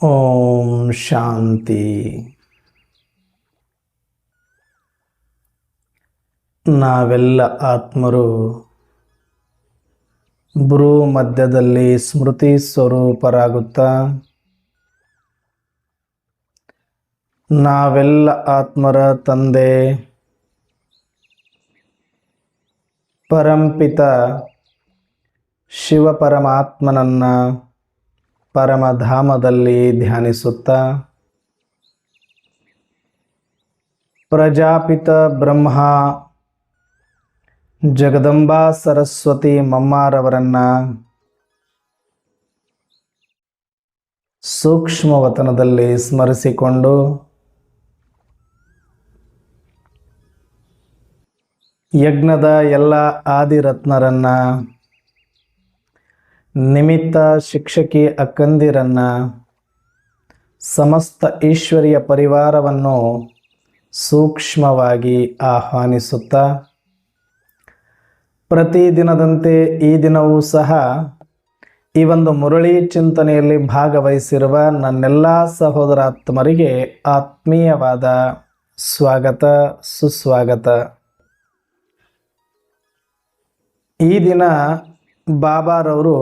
ಓಂ ಶಾಂತಿ. ನಾವೆಲ್ಲ ಆತ್ಮರು ಭ್ರೂ ಮಧ್ಯದಲ್ಲಿ ಸ್ಮೃತಿ ಸ್ವರೂಪರಾಗುತ್ತಾ ನಾವೆಲ್ಲ ಆತ್ಮರ ತಂದೆ ಪರಂಪಿತ ಶಿವಪರಮಾತ್ಮನನ್ನ ಪರಮಧಾಮದಲ್ಲಿ ಧ್ಯಾನಿಸುತ್ತಾ ಪ್ರಜಾಪಿತ ಬ್ರಹ್ಮ ಜಗದಂಬಾ ಸರಸ್ವತಿ ಮಮ್ಮಾರವರನ್ನ ಸೂಕ್ಷ್ಮವತನದಲ್ಲಿ ಸ್ಮರಿಸಿಕೊಂಡು ಯಜ್ಞದ ಎಲ್ಲ ಆದಿರತ್ನರನ್ನ ನಿಮಿತ್ತ ಶಿಕ್ಷಕಿ ಅಕ್ಕಂದಿರನ್ನ ಸಮಸ್ತ ಈಶ್ವರಿಯ ಪರಿವಾರವನ್ನು ಸೂಕ್ಷ್ಮವಾಗಿ ಆಹ್ವಾನಿಸುತ್ತಾ ಪ್ರತಿದಿನದಂತೆ ಈ ದಿನವೂ ಸಹ ಈ ಒಂದು ಮುರಳಿ ಚಿಂತನೆಯಲ್ಲಿ ಭಾಗವಹಿಸಿರುವ ನನ್ನೆಲ್ಲ ಸಹೋದರಾತ್ಮರಿಗೆ ಆತ್ಮೀಯವಾದ ಸ್ವಾಗತ ಸುಸ್ವಾಗತ. ಈ ದಿನ ಬಾಬಾರವರು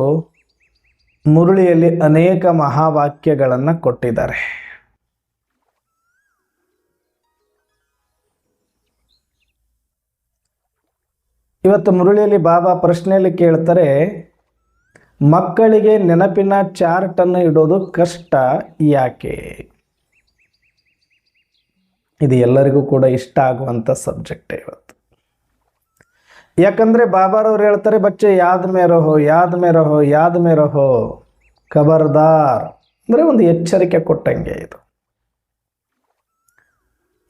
ಮುರಳಿಯಲ್ಲಿ ಅನೇಕ ಮಹಾವಾಕ್ಯಗಳನ್ನು ಕೊಟ್ಟಿದ್ದಾರೆ. ಇವತ್ತು ಮುರಳಿಯಲ್ಲಿ ಬಾಬಾ ಪ್ರಶ್ನೆಯಲ್ಲಿ ಕೇಳ್ತಾರೆ, ಮಕ್ಕಳಿಗೆ ನೆನಪಿನ ಚಾರ್ಟನ್ನು ಇಡೋದು ಕಷ್ಟ ಯಾಕೆ? ಇದು ಎಲ್ಲರಿಗೂ ಕೂಡ ಇಷ್ಟ ಆಗುವಂಥ ಸಬ್ಜೆಕ್ಟ್ ಇವತ್ತು. ಯಾಕಂದರೆ ಬಾಬಾರವ್ರು ಹೇಳ್ತಾರೆ, ಬಚ್ಚೆ ಯಾದ್ ಮೇ ರಹೋ ಯಾದ್ ಮೇ ರಹೋ ಯಾದ್ ಮೇ ರಹೋ ಖಬರ್ದಾರ್. ಅಂದರೆ ಒಂದು ಎಚ್ಚರಿಕೆ ಕೊಟ್ಟಂಗೆ ಇದು.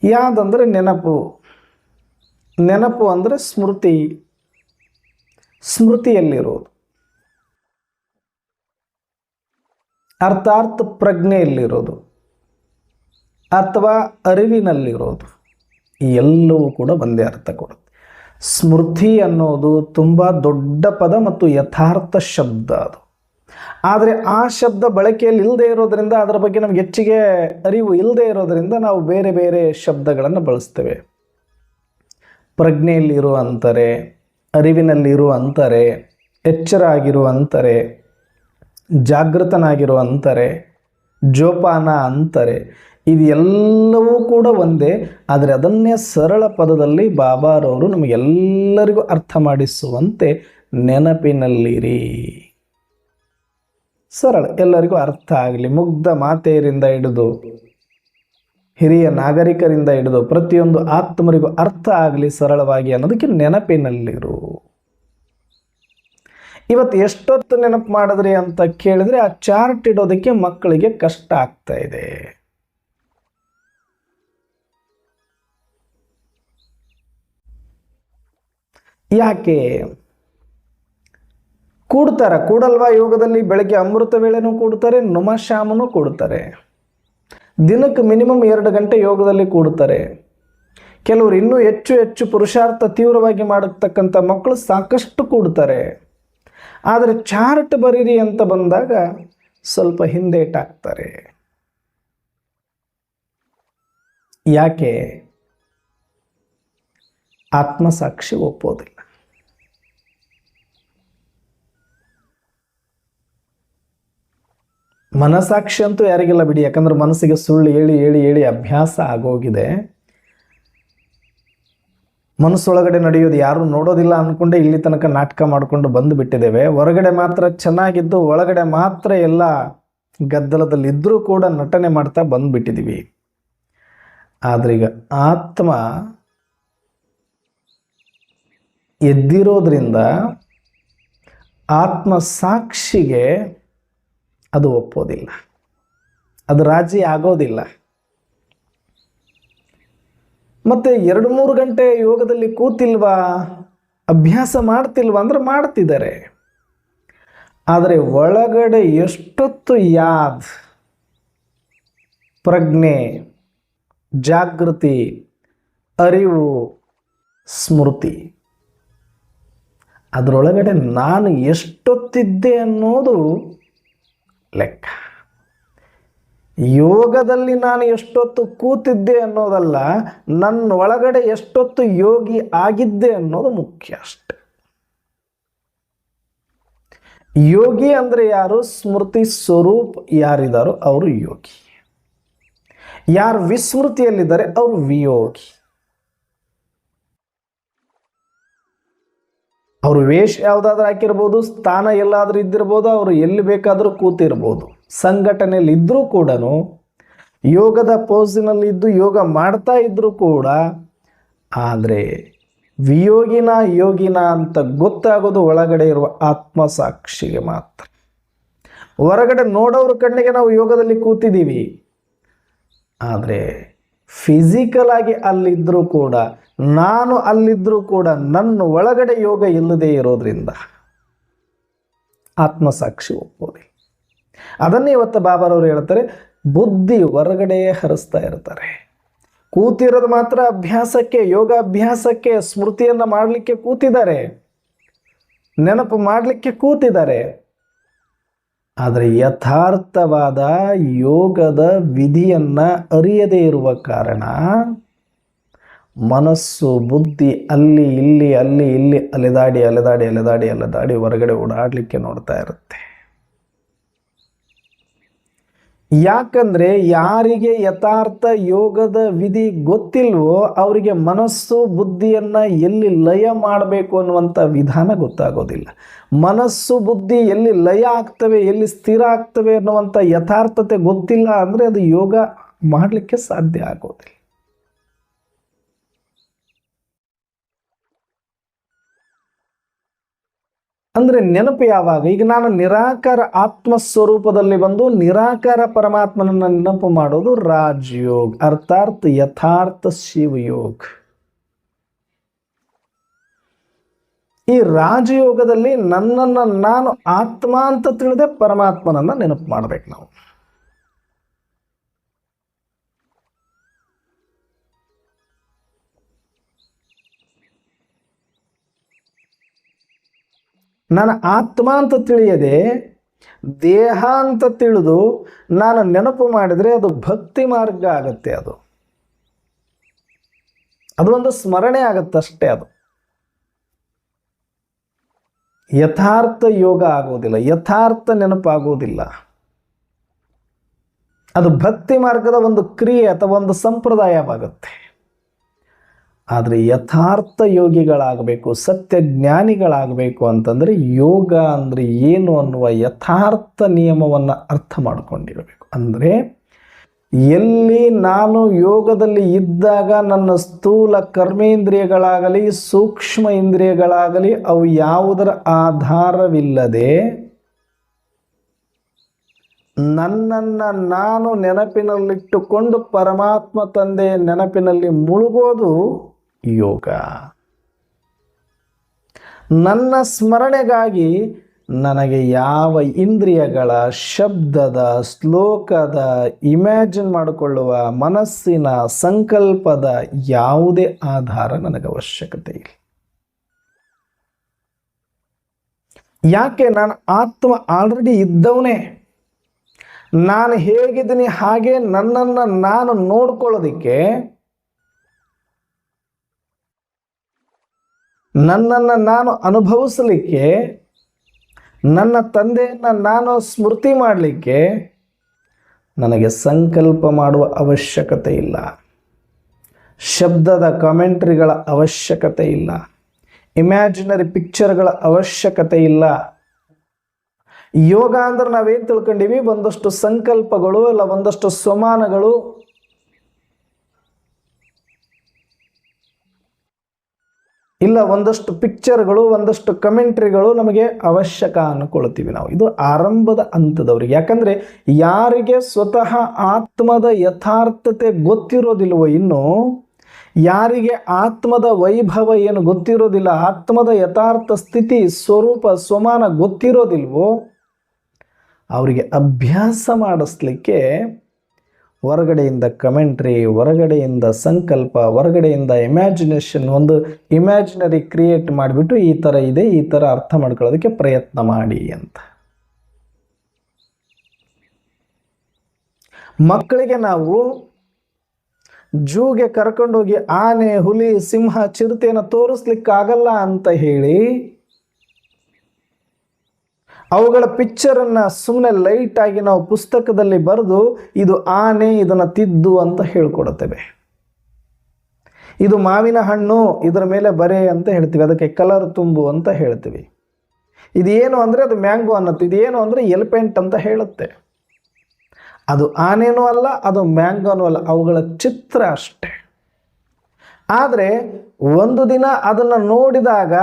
ಯಾದ್ ಅಂದರೆ ನೆನಪು, ನೆನಪು ಅಂದರೆ ಸ್ಮೃತಿ, ಸ್ಮೃತಿಯಲ್ಲಿರೋದು ಅರ್ಥಾತ್ ಪ್ರಜ್ಞೆಯಲ್ಲಿರೋದು ಅಥವಾ ಅರಿವಿನಲ್ಲಿರೋದು, ಈ ಎಲ್ಲವೂ ಕೂಡ ಒಂದೇ ಅರ್ಥ ಕೊಡುತ್ತೆ. ಸ್ಮೃತಿ ಅನ್ನೋದು ತುಂಬ ದೊಡ್ಡ ಪದ ಮತ್ತು ಯಥಾರ್ಥ ಶಬ್ದ ಅದು. ಆದರೆ ಆ ಶಬ್ದ ಬಳಕೆಯಲ್ಲಿ ಇಲ್ಲದೆ ಇರೋದರಿಂದ, ಅದರ ಬಗ್ಗೆ ನಮಗೆ ಹೆಚ್ಚಿಗೆ ಅರಿವು ಇಲ್ಲದೆ ಇರೋದರಿಂದ ನಾವು ಬೇರೆ ಬೇರೆ ಶಬ್ದಗಳನ್ನು ಬಳಸ್ತೇವೆ. ಪ್ರಜ್ಞೆಯಲ್ಲಿರುವ ಅಂತಾರೆ, ಅರಿವಿನಲ್ಲಿರುವ ಅಂತಾರೆ, ಎಚ್ಚರ ಆಗಿರುವ ಅಂತಾರೆ, ಜಾಗೃತನಾಗಿರುವ ಅಂತಾರೆ, ಜೋಪಾನ ಅಂತಾರೆ. ಇದು ಎಲ್ಲವೂ ಕೂಡ ಒಂದೇ. ಆದರೆ ಅದನ್ನೇ ಸರಳ ಪದದಲ್ಲಿ ಬಾಬಾರವರು ನಮಗೆಲ್ಲರಿಗೂ ಅರ್ಥ ಮಾಡಿಸುವಂತೆ ನೆನಪಿನಲ್ಲಿರಿ. ಸರಳ, ಎಲ್ಲರಿಗೂ ಅರ್ಥ ಆಗಲಿ. ಮುಗ್ಧ ಮಾತೆಯರಿಂದ ಹಿಡಿದು ಹಿರಿಯ ನಾಗರಿಕರಿಂದ ಹಿಡಿದು ಪ್ರತಿಯೊಂದು ಆತ್ಮರಿಗೂ ಅರ್ಥ ಆಗಲಿ ಸರಳವಾಗಿ ಅನ್ನೋದಕ್ಕೆ ನೆನಪಿನಲ್ಲಿರು. ಇವತ್ತು ಎಷ್ಟೊತ್ತು ನೆನಪು ಮಾಡಿದ್ರಿ ಅಂತ ಕೇಳಿದ್ರೆ ಆ ಚಾರ್ಟ್ ಇಡೋದಕ್ಕೆ ಮಕ್ಕಳಿಗೆ ಕಷ್ಟ ಆಗ್ತಾ ಇದೆ. ಯಾಕೆ? ಕೂಡಲ್ವಾ? ಯೋಗದಲ್ಲಿ ಬೆಳಗ್ಗೆ ಅಮೃತ ವೇಳೆನೂ ಕೂಡ್ತಾರೆ, ನುಮಶ್ಯಾಮನೂ ಕೂಡ್ತಾರೆ. ದಿನಕ್ಕೆ ಮಿನಿಮಮ್ 2 ಗಂಟೆ ಯೋಗದಲ್ಲಿ ಕೂಡ್ತಾರೆ. ಕೆಲವರು ಇನ್ನೂ ಹೆಚ್ಚು ಪುರುಷಾರ್ಥ ತೀವ್ರವಾಗಿ ಮಾಡತಕ್ಕಂಥ ಮಕ್ಕಳು ಸಾಕಷ್ಟು ಕೂಡ್ತಾರೆ. ಆದರೆ ಚಾರ್ಟ್ ಬರೀರಿ ಅಂತ ಬಂದಾಗ ಸ್ವಲ್ಪ ಹಿಂದೇಟಾಗ್ತಾರೆ. ಯಾಕೆ? ಆತ್ಮಸಾಕ್ಷಿ ಒಪ್ಪೋದಿಲ್ಲ. ಮನಸಾಕ್ಷಿ ಅಂತೂ ಯಾರಿಗೆಲ್ಲ ಬಿಡಿ, ಯಾಕಂದ್ರೆ ಮನಸ್ಸಿಗೆ ಸುಳ್ಳು ಹೇಳಿ ಅಭ್ಯಾಸ ಆಗೋಗಿದೆ. ಮನಸ್ಸೊಳಗಡೆ ನಡೆಯೋದು ಯಾರು ನೋಡೋದಿಲ್ಲ ಅಂದ್ಕೊಂಡೆ ಇಲ್ಲಿ ತನಕ ನಾಟಕ ಮಾಡಿಕೊಂಡು ಬಂದು ಬಿಟ್ಟಿದ್ದೇವೆ. ಹೊರಗಡೆ ಮಾತ್ರ ಚೆನ್ನಾಗಿದ್ದು ಒಳಗಡೆ ಮಾತ್ರ ಎಲ್ಲ ಗದ್ದಲದಲ್ಲಿದ್ದರೂ ಕೂಡ ನಟನೆ ಮಾಡ್ತಾ ಬಂದುಬಿಟ್ಟಿದ್ದೀವಿ. ಆದರೆ ಈಗ ಆತ್ಮ ಎದ್ದಿರೋದ್ರಿಂದ ಆತ್ಮ ಸಾಕ್ಷಿಗೆ ಅದು ಒಪ್ಪೋದಿಲ್ಲ, ಅದು ರಾಜಿ ಆಗೋದಿಲ್ಲ. ಮತ್ತು 2-3 ಗಂಟೆ ಯೋಗದಲ್ಲಿ ಕೂತಿಲ್ವಾ, ಅಭ್ಯಾಸ ಮಾಡ್ತಿಲ್ವಾ ಅಂದ್ರೆ ಮಾಡ್ತಿದ್ದಾರೆ. ಆದರೆ ಒಳಗಡೆ ಎಷ್ಟೊತ್ತು ಯಾದ್, ಪ್ರಜ್ಞೆ, ಜಾಗೃತಿ, ಅರಿವು, ಸ್ಮೃತಿ, ಅದರೊಳಗಡೆ ನಾನು ಎಷ್ಟೊತ್ತಿದ್ದೆ ಅನ್ನೋದು ಲೆಕ್ಕ. ಯೋಗದಲ್ಲಿ ನಾನು ಎಷ್ಟೊತ್ತು ಕೂತಿದ್ದೆ ಅನ್ನೋದಲ್ಲ, ನನ್ನ ಒಳಗಡೆ ಎಷ್ಟೊತ್ತು ಯೋಗಿ ಆಗಿದ್ದೆ ಅನ್ನೋದು ಮುಖ್ಯ ಅಷ್ಟೆ. ಯೋಗಿ ಅಂದರೆ ಯಾರು? ಸ್ಮೃತಿ ಸ್ವರೂಪ್ ಯಾರಿದ್ದಾರೋ ಅವರು ಯೋಗಿ. ಯಾರು ವಿಸ್ಮೃತಿಯಲ್ಲಿದ್ದಾರೆ ಅವರು ವಿಯೋಗಿ. ಅವರು ವೇಷ ಯಾವುದಾದ್ರೂ ಹಾಕಿರ್ಬೋದು, ಸ್ಥಾನ ಎಲ್ಲಾದ್ರೂ ಇದ್ದಿರ್ಬೋದು, ಅವರು ಎಲ್ಲಿ ಬೇಕಾದರೂ ಕೂತಿರ್ಬೋದು, ಸಂಘಟನೆಯಲ್ಲಿ ಇದ್ದರೂ ಕೂಡ, ಯೋಗದ ಪೋಸಿನಲ್ಲಿ ಇದ್ದು ಯೋಗ ಮಾಡ್ತಾ ಇದ್ರೂ ಕೂಡ, ಆದರೆ ವಿಯೋಗಿನ ಯೋಗಿನ ಅಂತ ಗೊತ್ತಾಗೋದು ಒಳಗಡೆ ಇರುವ ಆತ್ಮಸಾಕ್ಷಿಗೆ ಮಾತ್ರ. ಹೊರಗಡೆ ನೋಡೋರ ಕಣ್ಣಿಗೆ ನಾವು ಯೋಗದಲ್ಲಿ ಕೂತಿದ್ದೀವಿ, ಆದರೆ ಫಿಸಿಕಲ್ ಆಗಿ ಅಲ್ಲಿದ್ದರೂ ಕೂಡ, ನಾನು ಅಲ್ಲಿದ್ದರೂ ಕೂಡ ನನ್ನ ಒಳಗಡೆ ಯೋಗ ಇಲ್ಲದೆ ಇರೋದ್ರಿಂದ ಆತ್ಮಸಾಕ್ಷಿ ಒಪ್ಪೋದಿಲ್ಲ. ಅದನ್ನೇ ಇವತ್ತು ಬಾಬಾರವರು ಹೇಳ್ತಾರೆ, ಬುದ್ಧಿ ಹೊರಗಡೆಯೇ ಹರಿಸ್ತಾ ಇರ್ತಾರೆ. ಕೂತಿರೋದು ಮಾತ್ರ ಅಭ್ಯಾಸಕ್ಕೆ, ಯೋಗ ಅಭ್ಯಾಸಕ್ಕೆ, ಸ್ಮೃತಿಯನ್ನು ಮಾಡಲಿಕ್ಕೆ ಕೂತಿದ್ದಾರೆ, ನೆನಪು ಮಾಡಲಿಕ್ಕೆ ಕೂತಿದ್ದಾರೆ. ಆದರೆ ಯಥಾರ್ಥವಾದ ಯೋಗದ ವಿಧಿಯನ್ನು ಅರಿಯದೇ ಇರುವ ಕಾರಣ ಮನಸ್ಸು ಬುದ್ಧಿ ಅಲ್ಲಿ ಇಲ್ಲಿ ಅಲ್ಲಿ ಇಲ್ಲಿ ಅಲೆದಾಡಿ ಅಲೆದಾಡಿ ಅಲೆದಾಡಿ ಅಲೆದಾಡಿ ಹೊರಗಡೆ ಓಡಾಡಲಿಕ್ಕೆ ನೋಡ್ತಾ ಇರುತ್ತೆ. ಯಾಕಂದರೆ ಯಾರಿಗೆ ಯಥಾರ್ಥ ಯೋಗದ ವಿಧಿ ಗೊತ್ತಿಲ್ವೋ ಅವರಿಗೆ ಮನಸ್ಸು ಬುದ್ಧಿಯನ್ನು ಎಲ್ಲಿ ಲಯ ಮಾಡಬೇಕು ಅನ್ನುವಂಥ ವಿಧಾನ ಗೊತ್ತಾಗೋದಿಲ್ಲ. ಮನಸ್ಸು ಬುದ್ಧಿ ಎಲ್ಲಿ ಲಯ ಆಗ್ತವೆ, ಎಲ್ಲಿ ಸ್ಥಿರ ಆಗ್ತವೆ ಅನ್ನುವಂಥ ಯಥಾರ್ಥತೆ ಗೊತ್ತಿಲ್ಲ ಅಂದರೆ ಅದು ಯೋಗ ಮಾಡಲಿಕ್ಕೆ ಸಾಧ್ಯ ಆಗೋದಿಲ್ಲ. ಅಂದರೆ ನೆನಪು ಯಾವಾಗ? ಈಗ ನಾನು ನಿರಾಕಾರ ಆತ್ಮಸ್ವರೂಪದಲ್ಲಿ ಬಂದು ನಿರಾಕಾರ ಪರಮಾತ್ಮನನ್ನು ನೆನಪು ಮಾಡೋದು ರಾಜಯೋಗ, ಅರ್ಥಾತ್ ಯಥಾರ್ಥ ಶಿವಯೋಗ. ಈ ರಾಜಯೋಗದಲ್ಲಿ ನನ್ನನ್ನು ನಾನು ಆತ್ಮ ಅಂತ ತಿಳಿದೇ ಪರಮಾತ್ಮನನ್ನು ನೆನಪು ಮಾಡಬೇಕು ನಾವು. ನಾನು ಆತ್ಮ ಅಂತ ತಿಳಿಯದೆ ದೇಹ ಅಂತ ತಿಳಿದು ನಾನು ನೆನಪು ಮಾಡಿದರೆ ಅದು ಭಕ್ತಿ ಮಾರ್ಗ ಆಗುತ್ತೆ. ಅದು ಒಂದು ಸ್ಮರಣೆ ಆಗುತ್ತಷ್ಟೇ. ಅದು ಯಥಾರ್ಥ ಯೋಗ ಆಗೋದಿಲ್ಲ, ಯಥಾರ್ಥ ನೆನಪಾಗೋದಿಲ್ಲ. ಅದು ಭಕ್ತಿ ಮಾರ್ಗದ ಒಂದು ಕ್ರಿಯೆ ಅಥವಾ ಒಂದು ಸಂಪ್ರದಾಯವಾಗುತ್ತೆ. ಆದರೆ ಯಥಾರ್ಥ ಯೋಗಿಗಳಾಗಬೇಕು, ಸತ್ಯ ಜ್ಞಾನಿಗಳಾಗಬೇಕು ಅಂತಂದರೆ ಯೋಗ ಅಂದರೆ ಏನು ಅನ್ನುವ ಯಥಾರ್ಥ ನಿಯಮವನ್ನು ಅರ್ಥ ಮಾಡಿಕೊಂಡಿರಬೇಕು. ಅಂದರೆ ಎಲ್ಲಿ ನಾನು ಯೋಗದಲ್ಲಿ ಇದ್ದಾಗ ನನ್ನ ಸ್ಥೂಲ ಕರ್ಮೇಂದ್ರಿಯಗಳಾಗಲಿ ಸೂಕ್ಷ್ಮ ಇಂದ್ರಿಯಗಳಾಗಲಿ ಅವು ಯಾವುದರ ಆಧಾರವಿಲ್ಲದೆ ನನ್ನನ್ನು ನಾನು ನೆನಪಿನಲ್ಲಿಟ್ಟುಕೊಂಡು ಪರಮಾತ್ಮ ತಂದೆಯ ನೆನಪಿನಲ್ಲಿ ಮುಳುಗೋದು ಯೋಗ. ನನ್ನ ಸ್ಮರಣೆಗಾಗಿ ನನಗೆ ಯಾವ ಇಂದ್ರಿಯಗಳ, ಶಬ್ದದ, ಶ್ಲೋಕದ, ಇಮ್ಯಾಜಿನ್ ಮಾಡಿಕೊಳ್ಳುವ ಮನಸ್ಸಿನ, ಸಂಕಲ್ಪದ ಯಾವುದೇ ಆಧಾರ ನನಗೆ ಅವಶ್ಯಕತೆ ಇಲ್ಲ. ಯಾಕೆ? ನಾನು ಆತ್ಮ ಆಲ್ರೆಡಿ ಇದ್ದವನೇ. ನಾನು ಹೇಗಿದ್ದೀನಿ ಹಾಗೆ ನನ್ನನ್ನು ನಾನು ನೋಡ್ಕೊಳ್ಳೋದಕ್ಕೆ, ನನ್ನನ್ನು ನಾನು ಅನುಭವಿಸಲಿಕ್ಕೆ, ನನ್ನ ತಂದೆಯನ್ನು ನಾನು ಸ್ಮೃತಿ ಮಾಡಲಿಕ್ಕೆ ನನಗೆ ಸಂಕಲ್ಪ ಮಾಡುವ ಅವಶ್ಯಕತೆ ಇಲ್ಲ. ಶಬ್ದದ ಕಾಮೆಂಟ್ರಿಗಳ ಅವಶ್ಯಕತೆ ಇಲ್ಲ. ಇಮ್ಯಾಜಿನರಿ ಪಿಕ್ಚರ್ಗಳ ಅವಶ್ಯಕತೆ ಇಲ್ಲ. ಯೋಗ ಅಂದ್ರೆ ನಾವೇನು ತಿಳ್ಕೊಂಡಿವಿ? ಒಂದಷ್ಟು ಸಂಕಲ್ಪಗಳು, ಇಲ್ಲ ಒಂದಷ್ಟು ಸ್ವಮಾನಗಳು, ಇಲ್ಲ ಒಂದಷ್ಟು ಪಿಕ್ಚರ್ಗಳು, ಒಂದಷ್ಟು ಕಮೆಂಟ್ರಿಗಳು ನಮಗೆ ಅವಶ್ಯಕ ಅನ್ಕೊಳ್ತೀವಿ ನಾವು. ಇದು ಆರಂಭದ ಹಂತದವ್ರಿಗೆ. ಯಾಕಂದರೆ ಯಾರಿಗೆ ಸ್ವತಃ ಆತ್ಮದ ಯಥಾರ್ಥತೆ ಗೊತ್ತಿರೋದಿಲ್ವೋ, ಇನ್ನು ಯಾರಿಗೆ ಆತ್ಮದ ವೈಭವ ಏನು ಗೊತ್ತಿರೋದಿಲ್ಲ, ಆತ್ಮದ ಯಥಾರ್ಥ ಸ್ಥಿತಿ, ಸ್ವರೂಪ, ಸ್ವಮಾನ ಗೊತ್ತಿರೋದಿಲ್ವೋ, ಅವರಿಗೆ ಅಭ್ಯಾಸ ಮಾಡಿಸ್ಲಿಕ್ಕೆ ಹೊರಗಡೆಯಿಂದ ಕಮೆಂಟ್ರಿ, ಹೊರಗಡೆಯಿಂದ ಸಂಕಲ್ಪ, ಹೊರಗಡೆಯಿಂದ ಇಮ್ಯಾಜಿನೇಷನ್, ಒಂದು ಇಮ್ಯಾಜಿನರಿ ಕ್ರಿಯೇಟ್ ಮಾಡಿಬಿಟ್ಟು ಈ ಥರ ಇದೆ, ಈ ಥರ ಅರ್ಥ ಮಾಡ್ಕೊಳ್ಳೋದಕ್ಕೆ ಪ್ರಯತ್ನ ಮಾಡಿ ಅಂತ. ಮಕ್ಕಳಿಗೆ ನಾವು ಜೂಗೆ ಕರ್ಕೊಂಡೋಗಿ ಆನೆ, ಹುಲಿ, ಸಿಂಹ, ಚಿರತೆಯನ್ನು ತೋರಿಸ್ಲಿಕ್ಕಾಗಲ್ಲ ಅಂತ ಹೇಳಿ ಅವುಗಳ ಪಿಕ್ಚರನ್ನು ಸುಮ್ಮನೆ ಲೈಟಾಗಿ ನಾವು ಪುಸ್ತಕದಲ್ಲಿ ಬರೆದು ಇದು ಆನೆ, ಇದನ್ನು ತಿದ್ದು ಅಂತ ಹೇಳ್ಕೊಡುತ್ತೇವೆ. ಇದು ಮಾವಿನ ಹಣ್ಣು, ಇದರ ಮೇಲೆ ಬರೆ ಅಂತ ಹೇಳ್ತೀವಿ, ಅದಕ್ಕೆ ಕಲರ್ ತುಂಬು ಅಂತ ಹೇಳ್ತೀವಿ. ಇದೇನು ಅಂದರೆ ಅದು ಮ್ಯಾಂಗೋ ಅನ್ನತ್ತೆ, ಇದೇನು ಅಂದರೆ ಎಲಿಫೆಂಟ್ ಅಂತ ಹೇಳುತ್ತೆ. ಅದು ಆನೆನೂ ಅಲ್ಲ, ಅದು ಮ್ಯಾಂಗೋನೂ ಅಲ್ಲ, ಅವುಗಳ ಚಿತ್ರ ಅಷ್ಟೆ. ಆದರೆ ಒಂದು ದಿನ ಅದನ್ನು ನೋಡಿದಾಗ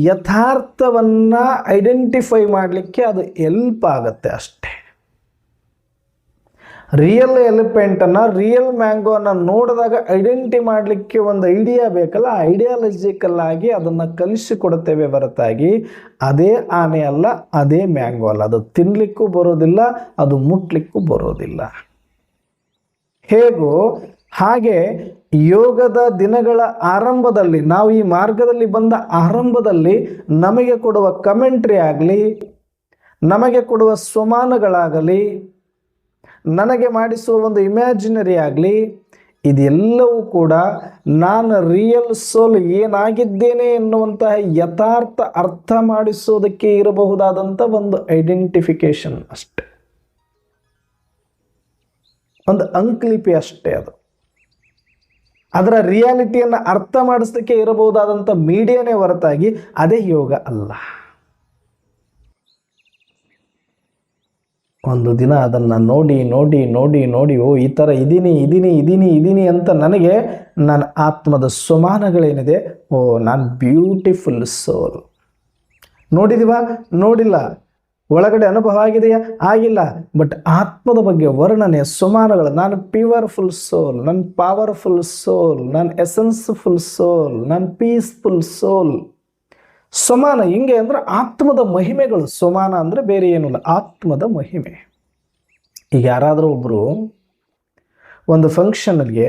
ಯಥಾರ್ಥವನ್ನು ಐಡೆಂಟಿಫೈ ಮಾಡಲಿಕ್ಕೆ ಅದು ಎಲ್ಪ್ ಆಗುತ್ತೆ ಅಷ್ಟೆ. ರಿಯಲ್ ಎಲಿಫೆಂಟನ್ನು, ರಿಯಲ್ ಮ್ಯಾಂಗೋವನ್ನು ನೋಡಿದಾಗ ಐಡೆಂಟಿ ಮಾಡಲಿಕ್ಕೆ ಒಂದು ಐಡಿಯಾ ಬೇಕಲ್ಲ, ಐಡಿಯಾಲಜಿಕಲ್ ಆಗಿ ಅದನ್ನು ಕಲಿಸಿಕೊಡುತ್ತೇವೆ ಹೊರತಾಗಿ ಅದೇ ಆನೆ ಅಲ್ಲ, ಅದೇ ಮ್ಯಾಂಗೋ ಅಲ್ಲ. ಅದು ತಿನ್ನಲಿಕ್ಕೂ ಬರೋದಿಲ್ಲ, ಅದು ಮುಟ್ಲಿಕ್ಕೂ ಬರೋದಿಲ್ಲ. ಹೇಗೋ ಹಾಗೆ ಯೋಗದ ದಿನಗಳ ಆರಂಭದಲ್ಲಿ, ನಾವು ಈ ಮಾರ್ಗದಲ್ಲಿ ಬಂದ ಆರಂಭದಲ್ಲಿ ನಮಗೆ ಕೊಡುವ ಕಮೆಂಟ್ರಿ ಆಗಲಿ, ನಮಗೆ ಕೊಡುವ ಸ್ವಮಾನಗಳಾಗಲಿ, ನನಗೆ ಮಾಡಿಸುವ ಒಂದು ಇಮ್ಯಾಜಿನರಿ ಆಗಲಿ, ಇದೆಲ್ಲವೂ ಕೂಡ ನಾನು ರಿಯಲ್ ಸೋಲ್ ಏನಾಗಿದ್ದೇನೆ ಎನ್ನುವಂತಹ ಯಥಾರ್ಥ ಅರ್ಥ ಮಾಡಿಸೋದಕ್ಕೆ ಇರಬಹುದಾದಂಥ ಒಂದು ಐಡೆಂಟಿಫಿಕೇಶನ್ ಅಷ್ಟೆ, ಒಂದು ಅಂಕಲಿಪಿ ಅಷ್ಟೇ. ಅದು ಅದರ ರಿಯಾಲಿಟಿಯನ್ನು ಅರ್ಥ ಮಾಡಿಸಲಿಕ್ಕೆ ಇರಬಹುದಾದಂಥ ಮೀಡಿಯಾನೇ ಹೊರತಾಗಿ ಅದೇ ಯೋಗ ಅಲ್ಲ. ಒಂದು ದಿನ ಅದನ್ನು ನೋಡಿ ನೋಡಿ ನೋಡಿ ನೋಡಿ ಓ ಈ ಥರ ಇದೀನಿ ಅಂತ ನನಗೆ ನನ್ನ ಆತ್ಮದ ಸ್ವಮಾನಗಳೇನಿದೆ, ಓ ನಾನು ಬ್ಯೂಟಿಫುಲ್ ಸೋಲ್. ನೋಡಿದೀವಾ? ನೋಡಿಲ್ಲ. ಒಳಗಡೆ ಅನುಭವ ಆಗಿದೆಯಾ? ಆಗಿಲ್ಲ. ಬಟ್ ಆತ್ಮದ ಬಗ್ಗೆ ವರ್ಣನೆ, ಸ್ವಮಾನಗಳು, ನಾನು ಪ್ಯೂರ್ಫುಲ್ ಸೋಲ್, ನಾನು ಪವರ್ಫುಲ್ ಸೋಲ್, ನಾನು ಎಸೆನ್ಸ್ಫುಲ್ ಸೋಲ್, ನಾನು ಪೀಸ್ಫುಲ್ ಸೋಲ್. ಸ್ವಮಾನ ಹಿಂಗೆ ಅಂದರೆ ಆತ್ಮದ ಮಹಿಮೆಗಳು. ಸ್ವಮಾನ ಅಂದರೆ ಬೇರೆ ಏನೂ ಇಲ್ಲ, ಆತ್ಮದ ಮಹಿಮೆ. ಈಗ ಯಾರಾದರೂ ಒಬ್ಬರು ಒಂದು ಫಂಕ್ಷನ್ಗೆ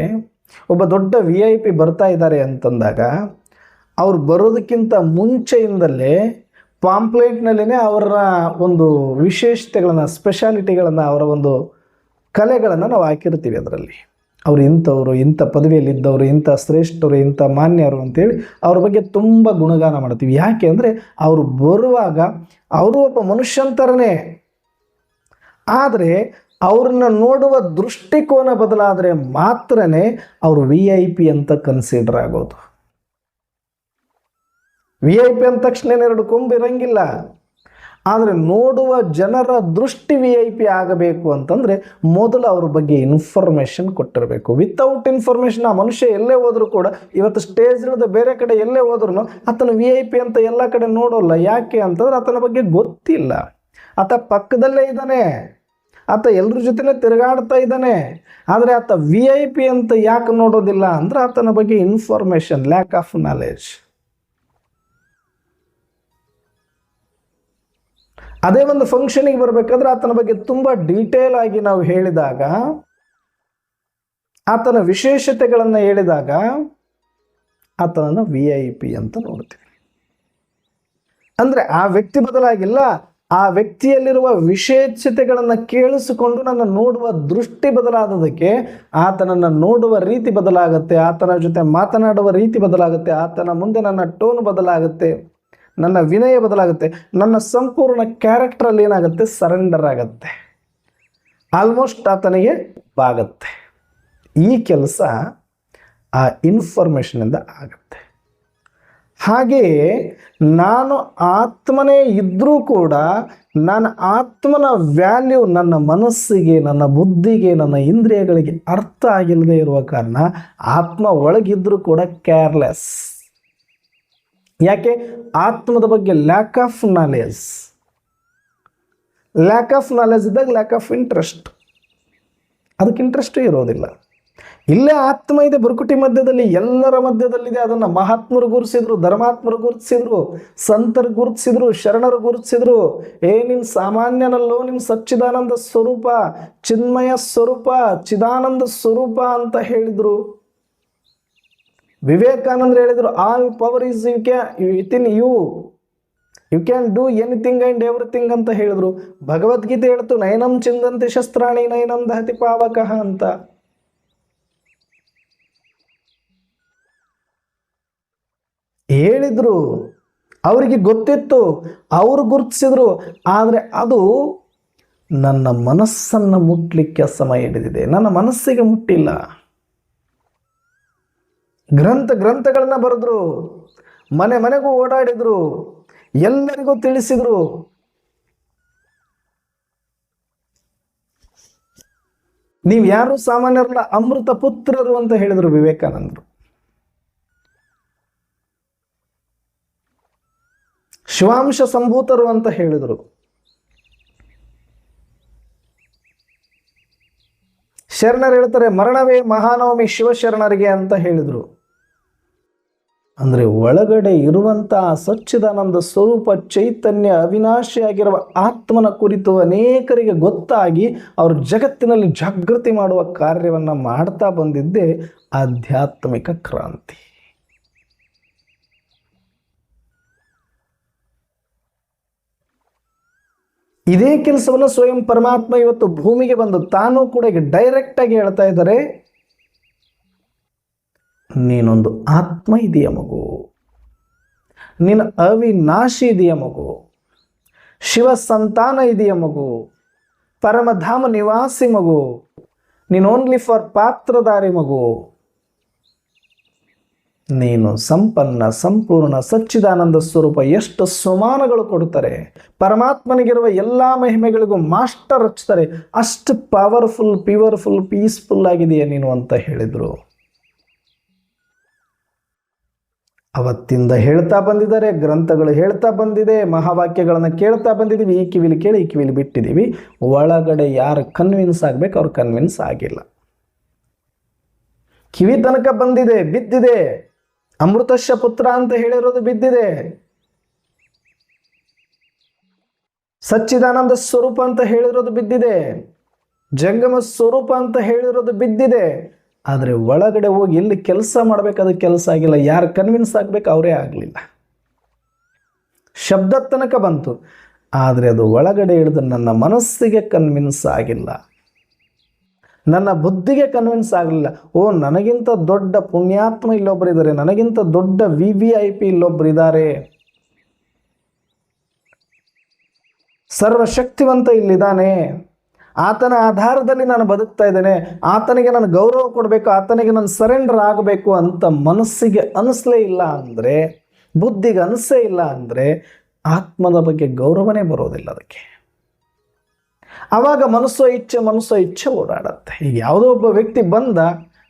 ಒಬ್ಬ ದೊಡ್ಡ VIP ಬರ್ತಾ ಇದ್ದಾರೆ ಅಂತಂದಾಗ ಅವ್ರು ಬರೋದಕ್ಕಿಂತ ಮುಂಚೆಯಿಂದಲೇ ಪಾಂಪ್ಲೆಟ್ನಲ್ಲೇ ಅವರ ಒಂದು ವಿಶೇಷತೆಗಳನ್ನು, ಸ್ಪೆಷಾಲಿಟಿಗಳನ್ನು, ಅವರ ಒಂದು ಕಲೆಗಳನ್ನು ನಾವು ಹಾಕಿರ್ತೀವಿ. ಅದರಲ್ಲಿ ಅವರು ಇಂಥವ್ರು, ಇಂಥ ಪದವಿಯಲ್ಲಿದ್ದವರು, ಇಂಥ ಶ್ರೇಷ್ಠರು, ಇಂಥ ಮಾನ್ಯರು ಅಂತೇಳಿ ಅವ್ರ ಬಗ್ಗೆ ತುಂಬ ಗುಣಗಾನ ಮಾಡ್ತೀವಿ. ಯಾಕೆ ಅಂದರೆ ಅವರು ಬರುವಾಗ ಅವರು ಒಬ್ಬ ಮನುಷ್ಯಂತರನೇ, ಆದರೆ ಅವ್ರನ್ನ ನೋಡುವ ದೃಷ್ಟಿಕೋನ ಬದಲಾದರೆ ಮಾತ್ರನೇ ಅವರು VIP ಅಂತ ಕನ್ಸಿಡರ್ ಆಗೋದು. VIP ಅಂದ ತಕ್ಷಣ ಎರಡು ಕೊಂಬಿರಂಗಿಲ್ಲ. ಆದರೆ ನೋಡುವ ಜನರ ದೃಷ್ಟಿ VIP ಆಗಬೇಕು ಅಂತಂದರೆ ಮೊದಲು ಅವ್ರ ಬಗ್ಗೆ ಇನ್ಫಾರ್ಮೇಷನ್ ಕೊಟ್ಟಿರಬೇಕು. ವಿತೌಟ್ ಇನ್ಫಾರ್ಮೇಷನ್ ಆ ಮನುಷ್ಯ ಎಲ್ಲೇ ಹೋದರೂ ಕೂಡ, ಇವತ್ತು ಸ್ಟೇಜ್ ಇಲ್ಲದೆ ಬೇರೆ ಕಡೆ ಎಲ್ಲೇ ಹೋದ್ರೂ ಆತನ VIP ಅಂತ ಎಲ್ಲ ಕಡೆ ನೋಡೋಲ್ಲ. ಯಾಕೆ ಅಂತಂದ್ರೆ ಆತನ ಬಗ್ಗೆ ಗೊತ್ತಿಲ್ಲ. ಆತ ಪಕ್ಕದಲ್ಲೇ ಇದ್ದಾನೆ, ಆತ ಎಲ್ಲರ ಜೊತೆನೇ ತಿರುಗಾಡ್ತಾ ಇದ್ದಾನೆ, ಆದರೆ ಆತ VIP ಅಂತ ಯಾಕೆ ನೋಡೋದಿಲ್ಲ ಅಂದರೆ ಆತನ ಬಗ್ಗೆ ಇನ್ಫಾರ್ಮೇಷನ್, ಲ್ಯಾಕ್ ಆಫ್ ನಾಲೆಡ್ಜ್. ಅದೇ ಒಂದು ಫಂಕ್ಷನಿಗೆ ಬರಬೇಕಾದ್ರೆ ಆತನ ಬಗ್ಗೆ ತುಂಬ ಡೀಟೇಲ್ ಆಗಿ ನಾವು ಹೇಳಿದಾಗ, ಆತನ ವಿಶೇಷತೆಗಳನ್ನು ಹೇಳಿದಾಗ ಆತನನ್ನು VIP ಅಂತ ನೋಡ್ತೀವಿ. ಅಂದರೆ ಆ ವ್ಯಕ್ತಿ ಬದಲಾಗಿಲ್ಲ, ಆ ವ್ಯಕ್ತಿಯಲ್ಲಿರುವ ವಿಶೇಷತೆಗಳನ್ನು ಕೇಳಿಸಿಕೊಂಡು ನನ್ನ ನೋಡುವ ದೃಷ್ಟಿ ಬದಲಾದದಕ್ಕೆ ಆತನನ್ನು ನೋಡುವ ರೀತಿ ಬದಲಾಗುತ್ತೆ, ಆತನ ಜೊತೆ ಮಾತನಾಡುವ ರೀತಿ ಬದಲಾಗುತ್ತೆ, ಆತನ ಮುಂದೆ ನನ್ನ ಟೋನ್ ಬದಲಾಗುತ್ತೆ, ನನ್ನ ವಿನಯ ಬದಲಾಗುತ್ತೆ, ನನ್ನ ಸಂಪೂರ್ಣ ಕ್ಯಾರೆಕ್ಟ್ರಲ್ಲಿ ಏನಾಗುತ್ತೆ, ಸರೆಂಡರ್ ಆಗುತ್ತೆ, ಆಲ್ಮೋಸ್ಟ್ ಆತನಿಗೆ ಬಾಗುತ್ತೆ. ಈ ಕೆಲಸ ಆ ಇನ್ಫಾರ್ಮೇಷನಿಂದ ಆಗುತ್ತೆ. ಹಾಗೆಯೇ ನಾನು ಆತ್ಮನೇ ಇದ್ದರೂ ಕೂಡ ನನ್ನ ಆತ್ಮನ ವ್ಯಾಲ್ಯೂ ನನ್ನ ಮನಸ್ಸಿಗೆ, ನನ್ನ ಬುದ್ಧಿಗೆ, ನನ್ನ ಇಂದ್ರಿಯಗಳಿಗೆ ಅರ್ಥ ಆಗಿಲ್ಲದೆ ಇರುವ ಕಾರಣ ಆತ್ಮ ಒಳಗಿದ್ರೂ ಕೂಡ ಕೇರ್ಲೆಸ್. ಯಾಕೆ? ಆತ್ಮದ ಬಗ್ಗೆ lack of knowledge. Lack of knowledge ಇದ್ದಾಗ ಲ್ಯಾಕ್ ಆಫ್ ಇಂಟ್ರೆಸ್ಟ್, ಅದಕ್ಕೆ ಇಂಟ್ರೆಸ್ಟೇ ಇರೋದಿಲ್ಲ. ಇಲ್ಲೇ ಆತ್ಮ ಇದೆ ಬುರುಕುಟಿ ಮಧ್ಯದಲ್ಲಿ, ಎಲ್ಲರ ಮಧ್ಯದಲ್ಲಿದೆ. ಅದನ್ನು ಮಹಾತ್ಮರು ಗುರುತಿಸಿದ್ರು, ಧರ್ಮಾತ್ಮರು ಗುರುತಿಸಿದ್ರು, ಸಂತರು ಗುರುತಿಸಿದ್ರು, ಶರಣರು ಗುರುತಿಸಿದ್ರು. ನೀನು ಸಾಮಾನ್ಯನಲ್ಲೋ, ನಿನ್ನ ಸಚ್ಚಿದಾನಂದ ಸ್ವರೂಪ, ಚಿನ್ಮಯ ಸ್ವರೂಪ, ಚಿದಾನಂದ ಸ್ವರೂಪ ಅಂತ ಹೇಳಿದರು. ವಿವೇಕಾನಂದರು ಹೇಳಿದರು, all power is within you. You can do anything and everything ಅಂತ ಹೇಳಿದ್ರು. ಭಗವದ್ಗೀತೆ ಹೇಳ್ತು ನಯನಂ ಚಿಂದಂತಿ ಶಸ್ತ್ರಾಣಿ ನಯನಂ ದಹತಿ ಪಾವಕಃ ಅಂತ. ಹೇಳಿದ್ರು, ಅವರಿಗೆ ಗೊತ್ತಿತ್ತು, ಅವರು ಗುರುತಿಸಿದ್ರು. ಆದರೆ ಅದು ನನ್ನ ಮನಸ್ಸನ್ನು ಮುಟ್ಲಿಕ್ಕೆ ಸಮಯ ಹಿಡಿದಿದೆ, ನನ್ನ ಮನಸ್ಸಿಗೆ ಮುಟ್ಟಿಲ್ಲ. ಗ್ರಂಥಗಳನ್ನ ಬರೆದ್ರು, ಮನೆ ಮನೆಗೂ ಓಡಾಡಿದ್ರು, ಎಲ್ಲರಿಗೂ ತಿಳಿಸಿದ್ರು. ನೀವು ಯಾರು ಸಾಮಾನ್ಯರಲ್ಲ, ಅಮೃತ ಪುತ್ರರು ಅಂತ ಹೇಳಿದರು ವಿವೇಕಾನಂದರು. ಶಿವಾಂಶ ಸಂಭೂತರು ಅಂತ ಹೇಳಿದರು. ಶರಣರು ಹೇಳ್ತಾರೆ ಮರಣವೇ ಮಹಾನವಮಿ ಶಿವಶರಣರಿಗೆ ಅಂತ ಹೇಳಿದರು. ಅಂದರೆ ಒಳಗಡೆ ಇರುವಂತಹ ಸಚ್ಚಿದಾನಂದ ಸ್ವರೂಪ ಚೈತನ್ಯ ಅವಿನಾಶಿಯಾಗಿರುವ ಆತ್ಮನ ಕುರಿತು ಅನೇಕರಿಗೆ ಗೊತ್ತಾಗಿ ಅವರು ಜಗತ್ತಿನಲ್ಲಿ ಜಾಗೃತಿ ಮಾಡುವ ಕಾರ್ಯವನ್ನು ಮಾಡ್ತಾ ಬಂದಿದ್ದೇ ಆಧ್ಯಾತ್ಮಿಕ ಕ್ರಾಂತಿ. ಇದೇ ಕೆಲಸವನ್ನು ಸ್ವಯಂ ಪರಮಾತ್ಮ ಇವತ್ತು ಭೂಮಿಗೆ ಬಂದು ತಾನೂ ಕೂಡ ಈಗ ಡೈರೆಕ್ಟ್ ಆಗಿ ಹೇಳ್ತಾ ಇದ್ದಾರೆ, ನೀನೊಂದು ಆತ್ಮ ಇದೆಯ ಮಗು, ನೀನು ಅವಿನಾಶಿ ಇದೆಯ ಮಗು, ಶಿವ ಸಂತಾನ ಇದೆಯ ಮಗು, ಪರಮಧಾಮ ನಿವಾಸಿ ಮಗು, ನೀನು ಓನ್ಲಿ ಫಾರ್ ಪಾತ್ರಧಾರಿ ಮಗು, ನೀನು ಸಂಪನ್ನ ಸಂಪೂರ್ಣ ಸಚ್ಚಿದಾನಂದ ಸ್ವರೂಪ. ಎಷ್ಟು ಸಮಾನಗಳು ಕೊಡ್ತಾರೆ, ಪರಮಾತ್ಮನಿಗಿರುವ ಎಲ್ಲ ಮಹಿಮೆಗಳಿಗೂ ಮಾಸ್ಟರ್ ಹಚ್ತಾರೆ, ಅಷ್ಟು ಪವರ್ಫುಲ್, ಪ್ಯೂರ್ಫುಲ್, ಪೀಸ್ಫುಲ್ ಆಗಿದೆಯಾ ನೀನು ಅಂತ ಹೇಳಿದರು. ಅವತ್ತಿಂದ ಹೇಳ್ತಾ ಬಂದಿದ್ದಾರೆ, ಗ್ರಂಥಗಳು ಹೇಳ್ತಾ ಬಂದಿದೆ, ಮಹಾವಾಕ್ಯಗಳನ್ನು ಕೇಳ್ತಾ ಬಂದಿದ್ದೀವಿ. ಈ ಕಿವಿಲಿ ಕೇಳಿ ಈ ಕಿವಿಲಿ ಬಿಟ್ಟಿದ್ದೀವಿ. ಒಳಗಡೆ ಯಾರು ಕನ್ವಿನ್ಸ್ ಆಗಬೇಕು ಅವ್ರು ಕನ್ವಿನ್ಸ್ ಆಗಿಲ್ಲ. ಕಿವಿ ತನಕ ಬಂದಿದೆ, ಬಿದ್ದಿದೆ. ಅಮೃತಶ್ಯ ಪುತ್ರ ಅಂತ ಹೇಳಿರೋದು ಬಿದ್ದಿದೆ. ಸಚ್ಚಿದಾನಂದ ಸ್ವರೂಪ ಅಂತ ಹೇಳಿರೋದು ಬಿದ್ದಿದೆ. ಜಂಗಮ ಸ್ವರೂಪ ಅಂತ ಹೇಳಿರೋದು ಬಿದ್ದಿದೆ. ಆದರೆ ಒಳಗಡೆ ಹೋಗಿ ಎಲ್ಲಿ ಕೆಲಸ ಮಾಡಬೇಕಾದ ಕೆಲಸ ಆಗಿಲ್ಲ. ಯಾರು ಕನ್ವಿನ್ಸ್ ಆಗಬೇಕು ಅವರೇ ಆಗಲಿಲ್ಲ. ಶಬ್ದ ತನಕ ಬಂತು, ಆದರೆ ಅದು ಒಳಗಡೆ ಹಿಡಿದು ನನ್ನ ಮನಸ್ಸಿಗೆ ಕನ್ವಿನ್ಸ್ ಆಗಿಲ್ಲ, ನನ್ನ ಬುದ್ಧಿಗೆ ಕನ್ವಿನ್ಸ್ ಆಗಲಿಲ್ಲ. ಓ, ನನಗಿಂತ ದೊಡ್ಡ ಪುಣ್ಯಾತ್ಮ ಇಲ್ಲೊಬ್ಬರು ಇದ್ದಾರೆ, ನನಗಿಂತ ದೊಡ್ಡ VIP ಇಲ್ಲೊಬ್ಬರು ಇದ್ದಾರೆ, ಸರ್ವಶಕ್ತಿವಂತ ಇಲ್ಲಿದ್ದಾನೆ, ಆತನ ಆಧಾರದಲ್ಲಿ ನಾನು ಬದುಕ್ತಾ ಇದ್ದೇನೆ, ಆತನಿಗೆ ನಾನು ಗೌರವ ಕೊಡಬೇಕು, ಆತನಿಗೆ ನಾನು ಸರೆಂಡರ್ ಆಗಬೇಕು ಅಂತ ಮನಸ್ಸಿಗೆ ಅನಿಸ್ಲೇ ಇಲ್ಲ ಅಂದರೆ, ಬುದ್ಧಿಗೆ ಅನಿಸೇ ಇಲ್ಲ ಅಂದರೆ ಆತ್ಮದ ಬಗ್ಗೆ ಗೌರವನೇ ಬರೋದಿಲ್ಲ ಅದಕ್ಕೆ. ಆವಾಗ ಮನಸ್ಸೋ ಇಚ್ಛೆ ಓಡಾಡತ್ತೆ. ಈಗ ಯಾವುದೋ ಒಬ್ಬ ವ್ಯಕ್ತಿ ಬಂದ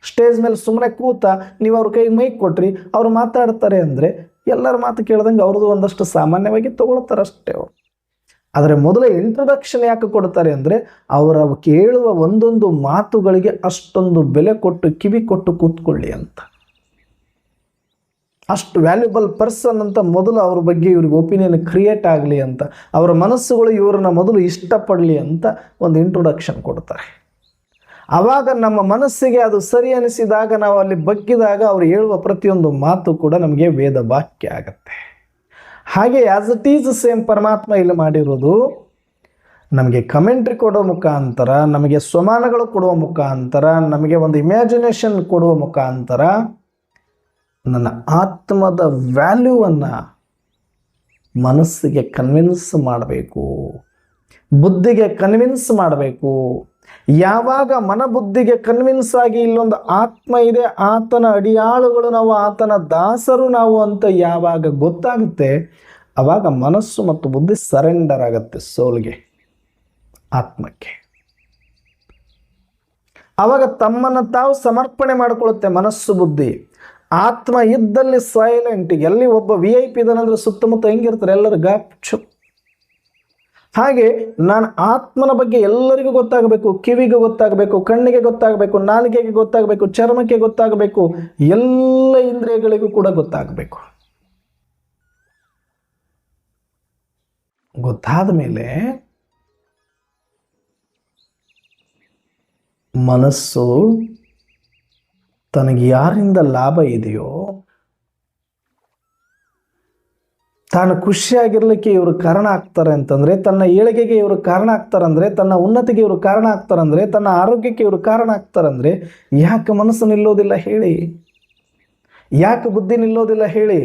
ಸ್ಟೇಜ್ ಮೇಲೆ ಸುಮ್ಮನೆ ಕೂತ, ನೀವು ಅವ್ರ ಕೈಗೆ ಮೈಕ್ ಕೊಟ್ರಿ, ಅವರು ಮಾತಾಡ್ತಾರೆ ಅಂದರೆ ಎಲ್ಲರ ಮಾತು ಕೇಳ್ದಂಗೆ ಅವ್ರದ್ದು ಒಂದಷ್ಟು ಸಾಮಾನ್ಯವಾಗಿ ತಗೊಳ್ತಾರಷ್ಟೇ ಅವರು. ಆದರೆ ಮೊದಲೇ ಇಂಟ್ರೊಡಕ್ಷನ್ ಯಾಕೆ ಕೊಡ್ತಾರೆ ಅಂದರೆ ಅವರ ಕೇಳುವ ಒಂದೊಂದು ಮಾತುಗಳಿಗೆ ಅಷ್ಟೊಂದು ಬೆಲೆ ಕೊಟ್ಟು ಕಿವಿ ಕೊಟ್ಟು ಕೂತ್ಕೊಳ್ಳಿ ಅಂತ. ಅಷ್ಟು ವ್ಯಾಲ್ಯೂಬಲ್ ಪರ್ಸನ್ ಅಂತ ಮೊದಲು ಅವ್ರ ಬಗ್ಗೆ ಇವ್ರಿಗೆ ಒಪಿನಿಯನ್ ಕ್ರಿಯೇಟ್ ಆಗಲಿ ಅಂತ, ಅವರ ಮನಸ್ಸುಗಳು ಇವ್ರನ್ನ ಮೊದಲು ಇಷ್ಟಪಡಲಿ ಅಂತ ಒಂದು ಇಂಟ್ರೊಡಕ್ಷನ್ ಕೊಡ್ತಾರೆ. ಆವಾಗ ನಮ್ಮ ಮನಸ್ಸಿಗೆ ಅದು ಸರಿ ಅನಿಸಿದಾಗ, ನಾವು ಅಲ್ಲಿ ಬಗ್ಗಿದಾಗ ಅವ್ರು ಹೇಳುವ ಪ್ರತಿಯೊಂದು ಮಾತು ಕೂಡ ನಮಗೆ ವೇದ ವಾಕ್ಯ ಆಗತ್ತೆ. ಹಾಗೆ ಆ್ಯಸ್ ಇಟ್ ಈಸ್ ಸೇಮ್ ಪರಮಾತ್ಮ ಇಲ್ಲಿ ಮಾಡಿರೋದು, ನಮಗೆ ಕಮೆಂಟ್ರಿ ಕೊಡೋ ಮುಖಾಂತರ, ನಮಗೆ ಸ್ವಮಾನಗಳು ಕೊಡುವ ಮುಖಾಂತರ, ನಮಗೆ ಒಂದು ಇಮ್ಯಾಜಿನೇಷನ್ ಕೊಡುವ ಮುಖಾಂತರ ನನ್ನ ಆತ್ಮದ ವ್ಯಾಲ್ಯೂವನ್ನು ಮನಸ್ಸಿಗೆ ಕನ್ವಿನ್ಸ್ ಮಾಡಬೇಕು, ಬುದ್ಧಿಗೆ ಕನ್ವಿನ್ಸ್ ಮಾಡಬೇಕು. ಯಾವಾಗ ಮನಬುದ್ಧಿಗೆ ಕನ್ವಿನ್ಸ್ ಆಗಿ ಇಲ್ಲೊಂದು ಆತ್ಮ ಇದೆ, ಆತನ ಅಡಿಯಾಳುಗಳು ನಾವು, ಆತನ ದಾಸರು ನಾವು ಅಂತ ಯಾವಾಗ ಗೊತ್ತಾಗುತ್ತೆ, ಆವಾಗ ಮನಸ್ಸು ಮತ್ತು ಬುದ್ಧಿ ಸರೆಂಡರ್ ಆಗುತ್ತೆ ಸೋಲ್ಗೆ, ಆತ್ಮಕ್ಕೆ. ಆವಾಗ ತಮ್ಮನ್ನು ತಾವು ಸಮರ್ಪಣೆ ಮಾಡಿಕೊಳ್ಳುತ್ತೆ ಮನಸ್ಸು ಬುದ್ಧಿ. ಆತ್ಮ ಇದ್ದಲ್ಲಿ ಸೈಲೆಂಟ್. ಎಲ್ಲಿ ಒಬ್ಬ VIP ಇದ್ದಾನಂದ್ರೆ ಸುತ್ತಮುತ್ತ ಹೆಂಗಿರ್ತಾರೆ, ಎಲ್ಲರೂ ಗಾಪ್ ಚುಪ್. ಹಾಗೆ ನಾನು ಆತ್ಮನ ಬಗ್ಗೆ ಎಲ್ಲರಿಗೂ ಗೊತ್ತಾಗಬೇಕು, ಕಿವಿಗೆ ಗೊತ್ತಾಗಬೇಕು, ಕಣ್ಣಿಗೆ ಗೊತ್ತಾಗಬೇಕು, ನಾಲಿಗೆಗೆ ಗೊತ್ತಾಗಬೇಕು, ಚರ್ಮಕ್ಕೆ ಗೊತ್ತಾಗಬೇಕು, ಎಲ್ಲ ಇಂದ್ರಿಯಗಳಿಗೂ ಕೂಡ ಗೊತ್ತಾಗಬೇಕು. ಗೊತ್ತಾದ ಮೇಲೆ ಮನಸ್ಸು ತನಗೆ ಯಾರಿಂದ ಲಾಭ ಇದೆಯೋ, ತಾನು ಖುಷಿಯಾಗಿರ್ಲಿಕ್ಕೆ ಇವರು ಕಾರಣ ಆಗ್ತಾರೆ ಅಂತಂದರೆ, ತನ್ನ ಏಳಿಗೆಗೆ ಇವರು ಕಾರಣ ಆಗ್ತಾರಂದರೆ, ತನ್ನ ಉನ್ನತಿಗೆ ಇವರು ಕಾರಣ ಆಗ್ತಾರಂದರೆ, ತನ್ನ ಆರೋಗ್ಯಕ್ಕೆ ಇವರು ಕಾರಣ ಆಗ್ತಾರಂದರೆ ಯಾಕೆ ಮನಸ್ಸು ನಿಲ್ಲೋದಿಲ್ಲ ಹೇಳಿ? ಯಾಕೆ ಬುದ್ಧಿ ನಿಲ್ಲೋದಿಲ್ಲ ಹೇಳಿ?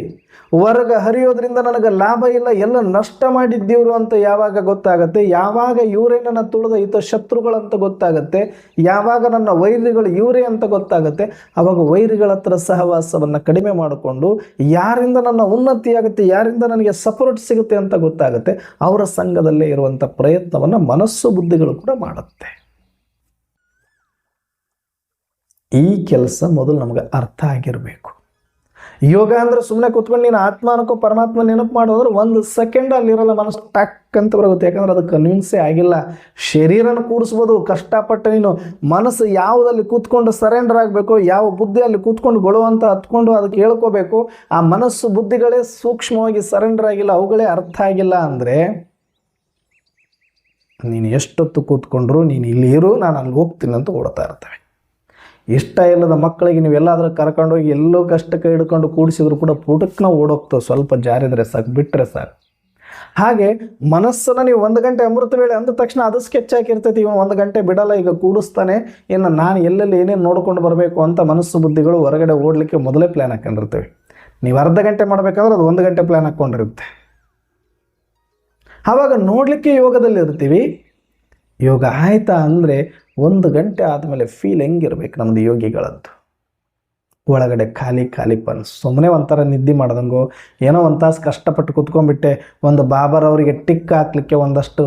ಹೊರಗೆ ಹರಿಯೋದ್ರಿಂದ ನನಗೆ ಲಾಭ ಇಲ್ಲ, ಎಲ್ಲ ನಷ್ಟ ಮಾಡಿದ್ದೀವ್ರು ಅಂತ ಯಾವಾಗ ಗೊತ್ತಾಗತ್ತೆ? ಯಾವಾಗ ಇವರೇ ನನ್ನ ತುಳಿದ ಹಿತ ಶತ್ರುಗಳಂತ ಗೊತ್ತಾಗತ್ತೆ? ಯಾವಾಗ ನನ್ನ ವೈರಿಗಳು ಇವರೇ ಅಂತ ಗೊತ್ತಾಗತ್ತೆ? ಆವಾಗ ವೈರಿಗಳ ಹತ್ರ ಸಹವಾಸವನ್ನು ಕಡಿಮೆ ಮಾಡಿಕೊಂಡು ಯಾರಿಂದ ನನ್ನ ಉನ್ನತಿ ಆಗುತ್ತೆ, ಯಾರಿಂದ ನನಗೆ ಸಪೋರ್ಟ್ ಸಿಗುತ್ತೆ ಅಂತ ಗೊತ್ತಾಗುತ್ತೆ. ಅವರ ಸಂಘದಲ್ಲೇ ಇರುವಂಥ ಪ್ರಯತ್ನವನ್ನು ಮನಸ್ಸು ಬುದ್ಧಿಗಳು ಕೂಡ ಮಾಡುತ್ತೆ. ಈ ಕೆಲಸ ಮೊದಲು ನಮಗೆ ಅರ್ಥ ಆಗಿರಬೇಕು. ಯೋಗ ಅಂದರೆ ಸುಮ್ಮನೆ ಕೂತ್ಕೊಂಡು ನೀನು ಆತ್ಮ ಅನ್ಕೋ ಪರಮಾತ್ಮ ನೆನಪು ಮಾಡೋದ್ರೆ 1 ಸೆಕೆಂಡ್ ಅಲ್ಲಿರಲ್ಲ, ಮನಸ್ಸು ಟಕ್ ಅಂತ ಬರುತ್ತೆ. ಯಾಕಂದ್ರೆ ಅದು ಕನ್ವಿನ್ಸೇ ಆಗಿಲ್ಲ. ಶರೀರನ ಕೂಡಿಸ್ಬೋದು ಕಷ್ಟಪಟ್ಟು, ನೀನು ಮನಸ್ಸು ಯಾವುದಲ್ಲಿ ಕೂತ್ಕೊಂಡು ಸರೆಂಡರ್ ಆಗಬೇಕು, ಯಾವ ಬುದ್ಧಿ ಅಲ್ಲಿ ಕೂತ್ಕೊಂಡು ಗೊಳು ಅಂತ ಹತ್ಕೊಂಡು ಅದಕ್ಕೆ ಹೇಳ್ಕೋಬೇಕು, ಆ ಮನಸ್ಸು ಬುದ್ಧಿಗಳೇ ಸೂಕ್ಷ್ಮವಾಗಿ ಸರೆಂಡರ್ ಆಗಿಲ್ಲ, ಅವುಗಳೇ ಅರ್ಥ ಆಗಿಲ್ಲ ಅಂದರೆ ನೀನು ಎಷ್ಟೊತ್ತು ಕೂತ್ಕೊಂಡ್ರು ನೀನು ಇಲ್ಲಿ ಇರು, ನಾನು ಅಲ್ಲಿ ಹೋಗ್ತೀನಿ ಅಂತ ಓಡ್ತಾ ಇರ್ತವೆ. ಇಷ್ಟ ಇಲ್ಲದ ಮಕ್ಕಳಿಗೆ ನೀವೆಲ್ಲಾದರೂ ಕರ್ಕೊಂಡೋಗಿ ಎಲ್ಲೋ ಕಷ್ಟಕ್ಕೆ ಹಿಡ್ಕೊಂಡು ಕೂಡಿಸಿದ್ರು ಕೂಡ ಪುಟಕ್ಕೆ ನಾವು ಓಡೋಗ್ತವೆ, ಸ್ವಲ್ಪ ಜಾರಿದರೆ ಸಾಕು, ಬಿಟ್ಟರೆ ಸಾಕು. ಹಾಗೆ ಮನಸ್ಸನ್ನು ನೀವು 1 ಗಂಟೆ ಅಮೃತ ವೇಳೆ ಅಂದ ತಕ್ಷಣ ಅದು ಸ್ಕೆಚ್ ಹಾಕಿರ್ತೈತಿ, ಇವ 1 ಗಂಟೆ ಬಿಡಲ್ಲ, ಈಗ ಕೂಡಿಸ್ತಾನೆ, ಇನ್ನು ನಾನು ಎಲ್ಲೆಲ್ಲಿ ಏನೇನು ನೋಡ್ಕೊಂಡು ಬರಬೇಕು ಅಂತ ಮನಸ್ಸು ಬುದ್ಧಿಗಳು ಹೊರಗಡೆ ಓಡಲಿಕ್ಕೆ ಮೊದಲೇ ಪ್ಲ್ಯಾನ್ ಹಾಕೊಂಡಿರ್ತೇವೆ. ನೀವು ಅರ್ಧ ಗಂಟೆ ಮಾಡಬೇಕಾದ್ರೆ ಅದು 1 ಗಂಟೆ ಪ್ಲ್ಯಾನ್ ಹಾಕ್ಕೊಂಡಿರುತ್ತೆ. ಆವಾಗ ನೋಡಲಿಕ್ಕೆ ಯೋಗದಲ್ಲಿ ಇರ್ತೀವಿ. ಯೋಗ ಆಯ್ತಾ ಅಂದರೆ 1 ಗಂಟೆ ಆದಮೇಲೆ ಫೀಲ್ ಹೆಂಗಿರ್ಬೇಕು ನಮ್ಮದು ಯೋಗಿಗಳದ್ದು? ಒಳಗಡೆ ಖಾಲಿ ಖಾಲಿ ಸುಮ್ಮನೆ ಒಂಥರ ನಿದ್ದೆ ಮಾಡ್ದಂಗೋ, ಏನೋ ಒಂದು ತಾಸು ಕಷ್ಟಪಟ್ಟು ಕೂತ್ಕೊಂಡ್ಬಿಟ್ಟೆ, ಒಂದು ಬಾಬರ್ ಅವರಿಗೆ ಟಿಕ್ ಹಾಕ್ಲಿಕ್ಕೆ ಒಂದಷ್ಟು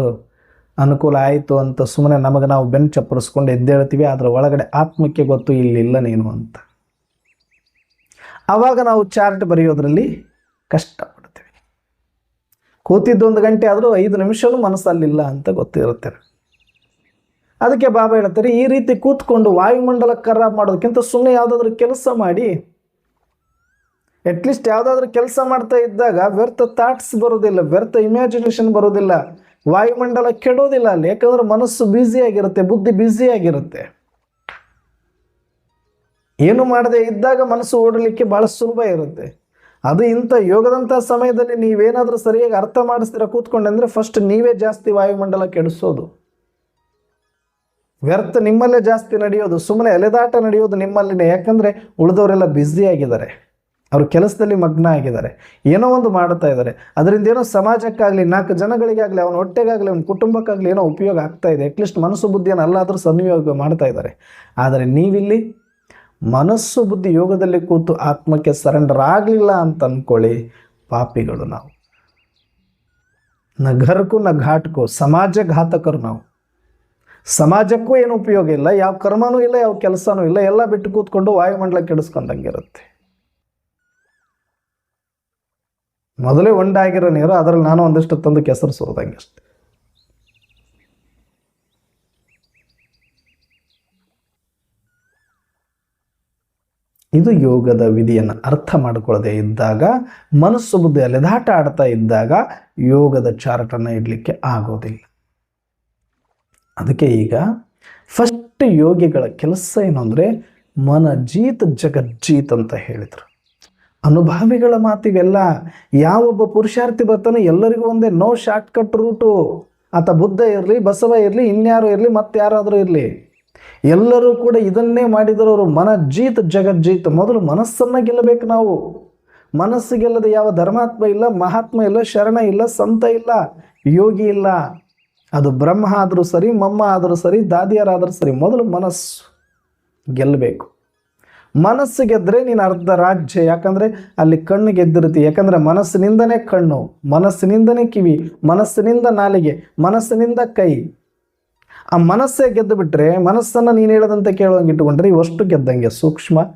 ಅನುಕೂಲ ಆಯಿತು ಅಂತ ಸುಮ್ಮನೆ ನಮಗೆ ನಾವು ಬೆನ್ನು ಚಪ್ಪರಿಸ್ಕೊಂಡು ಎದ್ದೇಳ್ತೀವಿ. ಆದರೆ ಒಳಗಡೆ ಆತ್ಮಕ್ಕೆ ಗೊತ್ತು ಇಲ್ಲಿಲ್ಲ ನೀನು ಅಂತ. ಆವಾಗ ನಾವು ಚಾರ್ಟ್ ಬರೆಯೋದ್ರಲ್ಲಿ ಕಷ್ಟಪಡ್ತೀವಿ. ಕೂತಿದ್ದು 1 ಗಂಟೆ ಆದರೂ 5 ನಿಮಿಷವೂ ಮನಸ್ಸಲ್ಲಿಲ್ಲ ಅಂತ ಗೊತ್ತಿರುತ್ತೆ. ಅದಕ್ಕೆ ಬಾಬಾ ಹೇಳ್ತಾರೆ, ಈ ರೀತಿ ಕೂತ್ಕೊಂಡು ವಾಯುಮಂಡಲ ಖರಾಬ್ ಮಾಡೋದಕ್ಕಿಂತ ಸುಮ್ಮನೆ ಯಾವುದಾದ್ರೂ ಕೆಲಸ ಮಾಡಿ. ಅಟ್ಲೀಸ್ಟ್ ಯಾವುದಾದ್ರೂ ಕೆಲಸ ಮಾಡ್ತಾ ಇದ್ದಾಗ ವ್ಯರ್ಥ ಥಾಟ್ಸ್ ಬರೋದಿಲ್ಲ, ವ್ಯರ್ಥ ಇಮ್ಯಾಜಿನೇಷನ್ ಬರೋದಿಲ್ಲ, ವಾಯುಮಂಡಲ ಕೆಡೋದಿಲ್ಲ ಅಲ್ಲಿ. ಯಾಕಂದ್ರೆ ಮನಸ್ಸು ಬ್ಯುಸಿಯಾಗಿರುತ್ತೆ, ಬುದ್ಧಿ ಬ್ಯುಸಿಯಾಗಿರುತ್ತೆ. ಏನು ಮಾಡದೆ ಇದ್ದಾಗ ಮನಸ್ಸು ಓಡಲಿಕ್ಕೆ ಭಾಳ ಸುಲಭ ಇರುತ್ತೆ. ಅದು ಇಂಥ ಯೋಗದಂಥ ಸಮಯದಲ್ಲಿ ನೀವೇನಾದರೂ ಸರಿಯಾಗಿ ಅರ್ಥ ಮಾಡಿಸ್ತೀರ ಕೂತ್ಕೊಂಡೆಂದರೆ ಫಸ್ಟ್ ನೀವೇ ಜಾಸ್ತಿ ವಾಯುಮಂಡಲ ಕೆಡಿಸೋದು. ವ್ಯರ್ಥ ನಿಮ್ಮಲ್ಲೇ ಜಾಸ್ತಿ ನಡೆಯೋದು, ಸುಮ್ಮನೆ ಅಲೆದಾಟ ನಡೆಯೋದು ನಿಮ್ಮಲ್ಲಿನೇ. ಯಾಕಂದರೆ ಉಳಿದವರೆಲ್ಲ ಬ್ಯುಸಿಯಾಗಿದ್ದಾರೆ, ಅವರು ಕೆಲಸದಲ್ಲಿ ಮಗ್ನ ಆಗಿದ್ದಾರೆ, ಏನೋ ಒಂದು ಮಾಡ್ತಾ ಇದ್ದಾರೆ. ಅದರಿಂದ ಏನೋ ಸಮಾಜಕ್ಕಾಗಲಿ, 4 ಜನಗಳಿಗಾಗಲಿ, ಅವನ ಹೊಟ್ಟೆಗಾಗಲಿ, ಅವನ ಕುಟುಂಬಕ್ಕಾಗಲಿ ಏನೋ ಉಪಯೋಗ ಆಗ್ತಾ ಇದೆ. ಅಟ್ಲೀಸ್ಟ್ ಮನಸ್ಸು ಬುದ್ಧಿಯನ್ನು ಅಲ್ಲಾದರೂ ಸನ್ನಿಯೋಗ ಮಾಡ್ತಾ ಇದ್ದಾರೆ. ಆದರೆ ನೀವಿಲ್ಲಿ ಮನಸ್ಸು ಬುದ್ಧಿ ಯೋಗದಲ್ಲಿ ಕೂತು ಆತ್ಮಕ್ಕೆ ಸರೆಂಡರ್ ಆಗಲಿಲ್ಲ ಅಂತ ಅಂದ್ಕೊಳ್ಳಿ, ಪಾಪಿಗಳು ನಾವು. ನ ಘರ್ಕು ನ ಘಾಟ್ಕೋ, ಸಮಾಜ ಘಾತಕರು ನಾವು. ಸಮಾಜಕ್ಕೂ ಏನು ಉಪಯೋಗ ಇಲ್ಲ, ಯಾವ ಕರ್ಮನೂ ಇಲ್ಲ, ಯಾವ ಕೆಲಸನೂ ಇಲ್ಲ, ಎಲ್ಲ ಬಿಟ್ಟು ಕೂತ್ಕೊಂಡು ವಾಯುಮಂಡಲ ಕೆಡಿಸ್ಕೊಂಡಂಗಿರುತ್ತೆ. ಮೊದಲೇ ಒಂದಾಗಿರೋ ನೀರು ಅದರಲ್ಲಿ ನಾನು ಒಂದಿಷ್ಟು ತಂದು ಕೆಸರು ಸುರಿದಂಗೆ ಅಷ್ಟೆ. ಇದು ಯೋಗದ ವಿಧಿಯನ್ನು ಅರ್ಥ ಮಾಡಿಕೊಳ್ಳದೆ ಇದ್ದಾಗ, ಮನಸ್ಸು ಬುದ್ಧಿ ಅಲೆದಾಟ ಆಡ್ತಾ ಇದ್ದಾಗ ಯೋಗದ ಚಾರ್ಟನ್ನು ಇಡಲಿಕ್ಕೆ ಆಗೋದಿಲ್ಲ. ಅದಕ್ಕೆ ಈಗ ಫಸ್ಟ್ ಯೋಗಿಗಳ ಕೆಲಸ ಏನು ಅಂದರೆ ಮನ ಜೀತ್ ಜಗಜ್ಜೀತ್ ಅಂತ ಹೇಳಿದರು. ಅನುಭಾವಿಗಳ ಮಾತಿವೆಲ್ಲ. ಯಾವೊಬ್ಬ ಪುರುಷಾರ್ಥಿ ಬರ್ತಾನೆ ಎಲ್ಲರಿಗೂ ಒಂದೇ, ನೋ ಶಾರ್ಟ್ಕಟ್ ರೂಟು. ಆತ ಬುದ್ಧ ಇರಲಿ, ಬಸವ ಇರಲಿ, ಇನ್ಯಾರು ಇರಲಿ, ಮತ್ತೆ ಯಾರಾದರೂ ಇರಲಿ, ಎಲ್ಲರೂ ಕೂಡ ಇದನ್ನೇ ಮಾಡಿದರವರು. ಮನ ಜೀತ್ ಜಗಜ್ಜೀತ್. ಮೊದಲು ಮನಸ್ಸನ್ನು ಗೆಲ್ಲಬೇಕು ನಾವು. ಮನಸ್ಸು ಗೆಲ್ಲದೆ ಯಾವ ಧರ್ಮಾತ್ಮ ಇಲ್ಲ, ಮಹಾತ್ಮ ಇಲ್ಲ, ಶರಣ ಇಲ್ಲ, ಸಂತ ಇಲ್ಲ, ಯೋಗಿ ಇಲ್ಲ. ಅದು ಬ್ರಹ್ಮ ಆದರೂ ಸರಿ, ಮಮ್ಮ ಆದರೂ ಸರಿ, ದಾದಿಯರಾದರೂ ಸರಿ, ಮೊದಲು ಮನಸ್ಸು ಗೆಲ್ಲಬೇಕು. ಮನಸ್ಸು ಗೆದ್ದರೆ ನೀನು ಅರ್ಧ ರಾಜ್ಯ. ಯಾಕಂದರೆ ಅಲ್ಲಿ ಕಣ್ಣು ಗೆದ್ದಿರ್ತಿ. ಯಾಕಂದರೆ ಮನಸ್ಸಿನಿಂದನೇ ಕಣ್ಣು, ಮನಸ್ಸಿನಿಂದನೇ ಕಿವಿ, ಮನಸ್ಸಿನಿಂದ ನಾಲಿಗೆ, ಮನಸ್ಸಿನಿಂದ ಕೈ. ಆ ಮನಸ್ಸೇ ಗೆದ್ದು ಬಿಟ್ಟರೆ, ಮನಸ್ಸನ್ನು ನೀನು ಹೇಳದಂತೆ ಕೇಳುವಂಗೆ ಇಟ್ಟುಕೊಂಡ್ರೆ ಇವಷ್ಟು ಗೆದ್ದಂಗೆ. ಸೂಕ್ಷ್ಮ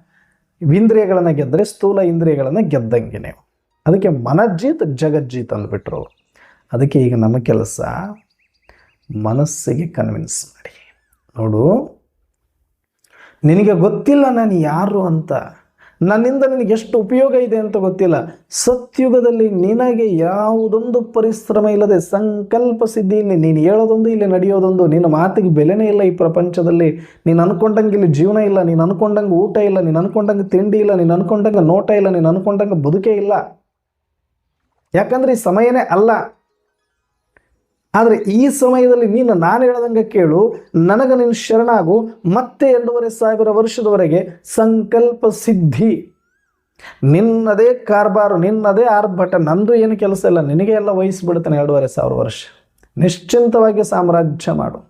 ಇಂದ್ರಿಯಗಳನ್ನು ಗೆದ್ದರೆ ಸ್ಥೂಲ ಇಂದ್ರಿಯಗಳನ್ನು ಗೆದ್ದಂಗೆ ನೀವು. ಅದಕ್ಕೆ ಮನಜ್ಜೀತ್ ಜಗಜ್ಜೀತ್ ಅಂದ್ಬಿಟ್ರು ಅವರು. ಅದಕ್ಕೆ ಈಗ ನಮ್ಮ ಕೆಲಸ ಮನಸ್ಸಿಗೆ ಕನ್ವಿನ್ಸ್ ಮಾಡಿ. ನೋಡು, ನಿನಗೆ ಗೊತ್ತಿಲ್ಲ ನಾನು ಯಾರು ಅಂತ, ನನ್ನಿಂದ ನಿನಗೆ ಎಷ್ಟು ಉಪಯೋಗ ಇದೆ ಅಂತ ಗೊತ್ತಿಲ್ಲ. ಸತ್ಯುಗದಲ್ಲಿ ನಿನಗೆ ಯಾವುದೊಂದು ಪರಿಶ್ರಮ ಇಲ್ಲದೆ ಸಂಕಲ್ಪ ಸಿದ್ಧಿ ಇಲ್ಲಿ, ನೀನು ಹೇಳೋದೊಂದು ಇಲ್ಲಿ ನಡೆಯೋದೊಂದು. ನಿನ್ನ ಮಾತಿಗೆ ಬೆಲೆನೇ ಇಲ್ಲ ಈ ಪ್ರಪಂಚದಲ್ಲಿ. ನೀನು ಅನ್ಕೊಂಡಂಗೆ ಇಲ್ಲಿ ಜೀವನ ಇಲ್ಲ, ನೀನು ಅನ್ಕೊಂಡಂಗೆ ಊಟ ಇಲ್ಲ, ನೀನು ಅನ್ಕೊಂಡಂಗೆ ತಿಂಡಿ ಇಲ್ಲ, ನೀನು ಅನ್ಕೊಂಡಂಗೆ ನೋಟ ಇಲ್ಲ, ನೀನು ಅನ್ಕೊಂಡಂಗೆ ಬದುಕೇ ಇಲ್ಲ. ಯಾಕಂದರೆ ಈ ಸಮಯನೇ ಅಲ್ಲ. ಆದರೆ ಈ ಸಮಯದಲ್ಲಿ ನೀನು ನಾನು ಹೇಳ್ದಂಗೆ ಕೇಳು, ನನಗೆ ನೀನು ಶರಣಾಗು, ಮತ್ತೆ 2500 ವರ್ಷದವರೆಗೆ ಸಂಕಲ್ಪ ಸಿದ್ಧಿ. ನಿನ್ನದೇ ಕಾರ್ಬಾರು, ನಿನ್ನದೇ ಆರ್ಭಟ, ನಂದು ಏನು ಕೆಲಸ ಇಲ್ಲ, ನಿನಗೆ ಎಲ್ಲ ವಹಿಸ್ಬಿಡ್ತಾನೆ 2500 ವರ್ಷ. ನಿಶ್ಚಿಂತವಾಗಿ ಸಾಮ್ರಾಜ್ಯ ಮಾಡು.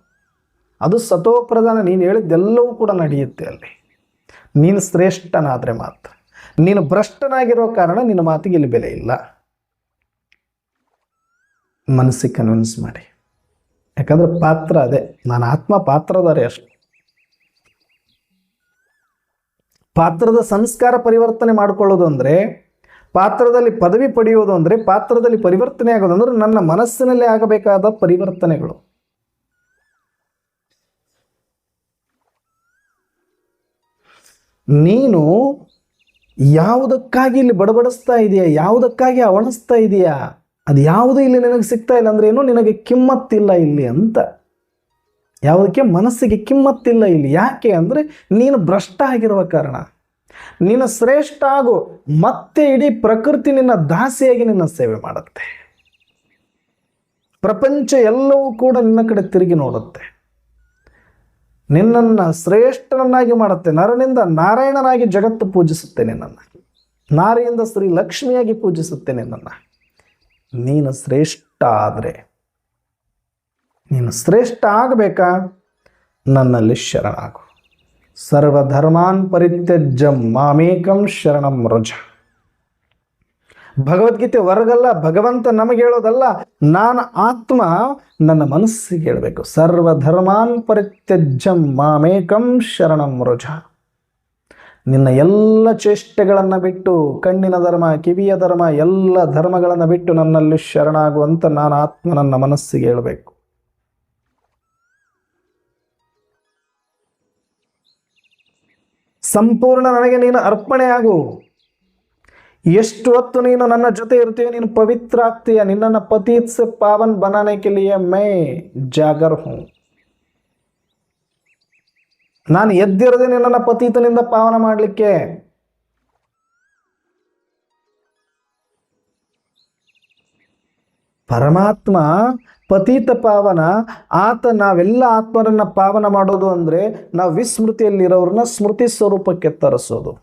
ಅದು ಸತೋಪ್ರಧಾನ. ನೀನು ಹೇಳಿದ್ದೆಲ್ಲವೂ ಕೂಡ ನಡೆಯುತ್ತೆ ಅಲ್ಲಿ, ನೀನು ಶ್ರೇಷ್ಠನಾದರೆ ಮಾತ್ರ. ನೀನು ಭ್ರಷ್ಟನಾಗಿರೋ ಕಾರಣ ನಿನ್ನ ಮಾತಿಗೆ ಇಲ್ಲಿ ಬೆಲೆ ಇಲ್ಲ. ಮನಸ್ಸಿಗೆ ಕನ್ವಿನ್ಸ್ ಮಾಡಿ. ಯಾಕಂದ್ರೆ ಪಾತ್ರ ಅದೇ, ನಾನು ಆತ್ಮ ಪಾತ್ರಧಾರೆ ಅಷ್ಟು. ಪಾತ್ರದ ಸಂಸ್ಕಾರ ಪರಿವರ್ತನೆ ಮಾಡಿಕೊಳ್ಳೋದು ಅಂದರೆ, ಪಾತ್ರದಲ್ಲಿ ಪದವಿ ಪಡೆಯೋದು ಅಂದರೆ, ಪಾತ್ರದಲ್ಲಿ ಪರಿವರ್ತನೆ ಆಗೋದು ಅಂದರೆ ನನ್ನ ಮನಸ್ಸಿನಲ್ಲಿ ಆಗಬೇಕಾದ ಪರಿವರ್ತನೆಗಳು. ನೀನು ಯಾವುದಕ್ಕಾಗಿ ಇಲ್ಲಿ ಬಡಬಡಿಸ್ತಾ ಇದೆಯಾ, ಯಾವುದಕ್ಕಾಗಿ ಅವಣಿಸ್ತಾ ಇದೆಯಾ, ಅದು ಯಾವುದು ಇಲ್ಲಿ ನಿನಗೆ ಸಿಗ್ತಾ ಇಲ್ಲ ಅಂದ್ರೆ ಏನು, ನಿನಗೆ ಕಿಮ್ಮತ್ತಿಲ್ಲ ಇಲ್ಲಿ ಅಂತ. ಯಾವುದಕ್ಕೆ? ಮನಸ್ಸಿಗೆ ಕಿಮ್ಮತ್ತಿಲ್ಲ ಇಲ್ಲಿ. ಯಾಕೆ ಅಂದರೆ ನೀನು ಭ್ರಷ್ಟ ಆಗಿರುವ ಕಾರಣ. ನೀನು ಶ್ರೇಷ್ಠ ಆಗು, ಮತ್ತೆ ಇಡೀ ಪ್ರಕೃತಿ ನಿನ್ನ ದಾಸಿಯಾಗಿ ನಿನ್ನ ಸೇವೆ ಮಾಡುತ್ತೆ. ಪ್ರಪಂಚ ಎಲ್ಲವೂ ಕೂಡ ನಿನ್ನ ಕಡೆ ತಿರುಗಿ ನೋಡುತ್ತೆ, ನಿನ್ನನ್ನು ಶ್ರೇಷ್ಠನನ್ನಾಗಿ ಮಾಡುತ್ತೆ. ನರನಿಂದ ನಾರಾಯಣನಾಗಿ ಜಗತ್ತು ಪೂಜಿಸುತ್ತೆ ನಿನ್ನನ್ನು, ನಾರಿಯಿಂದ ಶ್ರೀ ಲಕ್ಷ್ಮಿಯಾಗಿ ಪೂಜಿಸುತ್ತೆ ನಿನ್ನನ್ನು. ನೀನು ಶ್ರೇಷ್ಠ ಆದರೆ, ನೀನು ಶ್ರೇಷ್ಠ ಆಗಬೇಕಾ? ನನ್ನಲ್ಲಿ ಶರಣಾಗು. ಸರ್ವಧರ್ಮಾನ್ ಪರಿತ್ಯಜ್ಯ ಮಾಮೇಕಂ ಶರಣಂ ವ್ರಜ. ಭಗವದ್ಗೀತೆ ಹೊರಗಲ್ಲ, ಭಗವಂತ ನಮಗೆ ಹೇಳೋದಲ್ಲ, ನಾನು ಆತ್ಮ ನನ್ನ ಮನಸ್ಸಿಗೆ ಹೇಳಬೇಕು. ಸರ್ವಧರ್ಮಾನ್ ಪರಿತ್ಯಜ್ಯ ಮಾಮೇಕಂ ಶರಣಂ ವ್ರಜ. ನಿನ್ನ ಎಲ್ಲ ಚೇಷ್ಟೆಗಳನ್ನು ಬಿಟ್ಟು, ಕಣ್ಣಿನ ಧರ್ಮ, ಕಿವಿಯ ಧರ್ಮ, ಎಲ್ಲ ಧರ್ಮಗಳನ್ನು ಬಿಟ್ಟು ನನ್ನಲ್ಲಿ ಶರಣಾಗುವಂತ ನಾನು ಆತ್ಮ ನನ್ನ ಮನಸ್ಸಿಗೆ ಹೇಳಬೇಕು. ಸಂಪೂರ್ಣ ನನಗೆ ನೀನು ಅರ್ಪಣೆ ಆಗು. ಎಷ್ಟು ಹೊತ್ತು ನೀನು ನನ್ನ ಜೊತೆ ಇರ್ತೀಯ, ನೀನು ಪವಿತ್ರ ಆಗ್ತೀಯ. ನಿನ್ನನ್ನು ಪತೀತ್ ಸೆ ಪಾವನ್ ಬನಾನೆ ಕೆ ಲಿಯೆ ಮೈ ಜಾಗರ್ ಹೂಂ. ನಾನು ಎದ್ದಿರದೆ ನಿನ್ನನ್ನು ಪತೀತನಿಂದ ಪಾವನ ಮಾಡಲಿಕ್ಕೆ. ಪರಮಾತ್ಮ ಪತೀತ ಪಾವನ ಆತ. ನಾವೆಲ್ಲ ಆತ್ಮರನ್ನ ಪಾವನ ಮಾಡೋದು ಅಂದರೆ ನಾವು ವಿಸ್ಮೃತಿಯಲ್ಲಿರೋರನ್ನ ಸ್ಮೃತಿ ಸ್ವರೂಪಕ್ಕೆ ತರಿಸೋದು.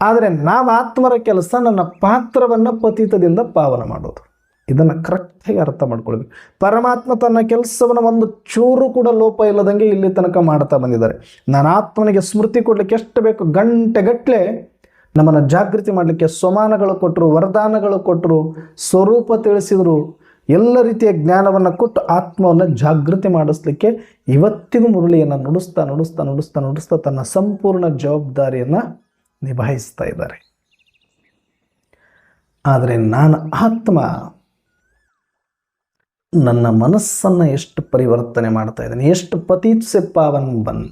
ಆದರೆ ನಾವು ಆತ್ಮರ ಕೆಲಸ ನನ್ನ ಪಾತ್ರವನ್ನು ಪತೀತದಿಂದ ಪಾವನ ಮಾಡೋದು. ಇದನ್ನು ಕರೆಕ್ಟಾಗಿ ಅರ್ಥ ಮಾಡ್ಕೊಳ್ಬೇಕು. ಪರಮಾತ್ಮ ತನ್ನ ಕೆಲಸವನ್ನು ಒಂದು ಚೂರು ಕೂಡ ಲೋಪ ಇಲ್ಲದಂಗೆ ಇಲ್ಲಿ ತನಕ ಮಾಡ್ತಾ ಬಂದಿದ್ದಾರೆ. ನಾನು ಆತ್ಮನಿಗೆ ಸ್ಮೃತಿ ಕೊಡಲಿಕ್ಕೆ ಎಷ್ಟು ಬೇಕು, ಗಂಟೆಗಟ್ಟಲೆ ನಮ್ಮನ್ನು ಜಾಗೃತಿ ಮಾಡಲಿಕ್ಕೆ ಸ್ವಮಾನಗಳು ಕೊಟ್ಟರು, ವರದಾನಗಳು ಕೊಟ್ಟರು, ಸ್ವರೂಪ ತಿಳಿಸಿದರು, ಎಲ್ಲ ರೀತಿಯ ಜ್ಞಾನವನ್ನು ಕೊಟ್ಟು ಆತ್ಮವನ್ನು ಜಾಗೃತಿ ಮಾಡಿಸ್ಲಿಕ್ಕೆ ಇವತ್ತಿಗೂ ಮುರಳಿಯನ್ನು ನುಡಿಸ್ತಾ ನುಡಿಸ್ತಾ ನುಡಿಸ್ತಾ ನುಡಿಸ್ತಾ ತನ್ನ ಸಂಪೂರ್ಣ ಜವಾಬ್ದಾರಿಯನ್ನು ನಿಭಾಯಿಸ್ತಾ ಇದ್ದಾರೆ. ಆದರೆ ನಾನು ಆತ್ಮ ನನ್ನ ಮನಸ್ಸನ್ನು ಎಷ್ಟು ಪರಿವರ್ತನೆ ಮಾಡ್ತಾ ಇದ್ದೇನೆ, ಎಷ್ಟು ಪತೀತ್ ಸೆ ಪಾವನ್ ಬನ್,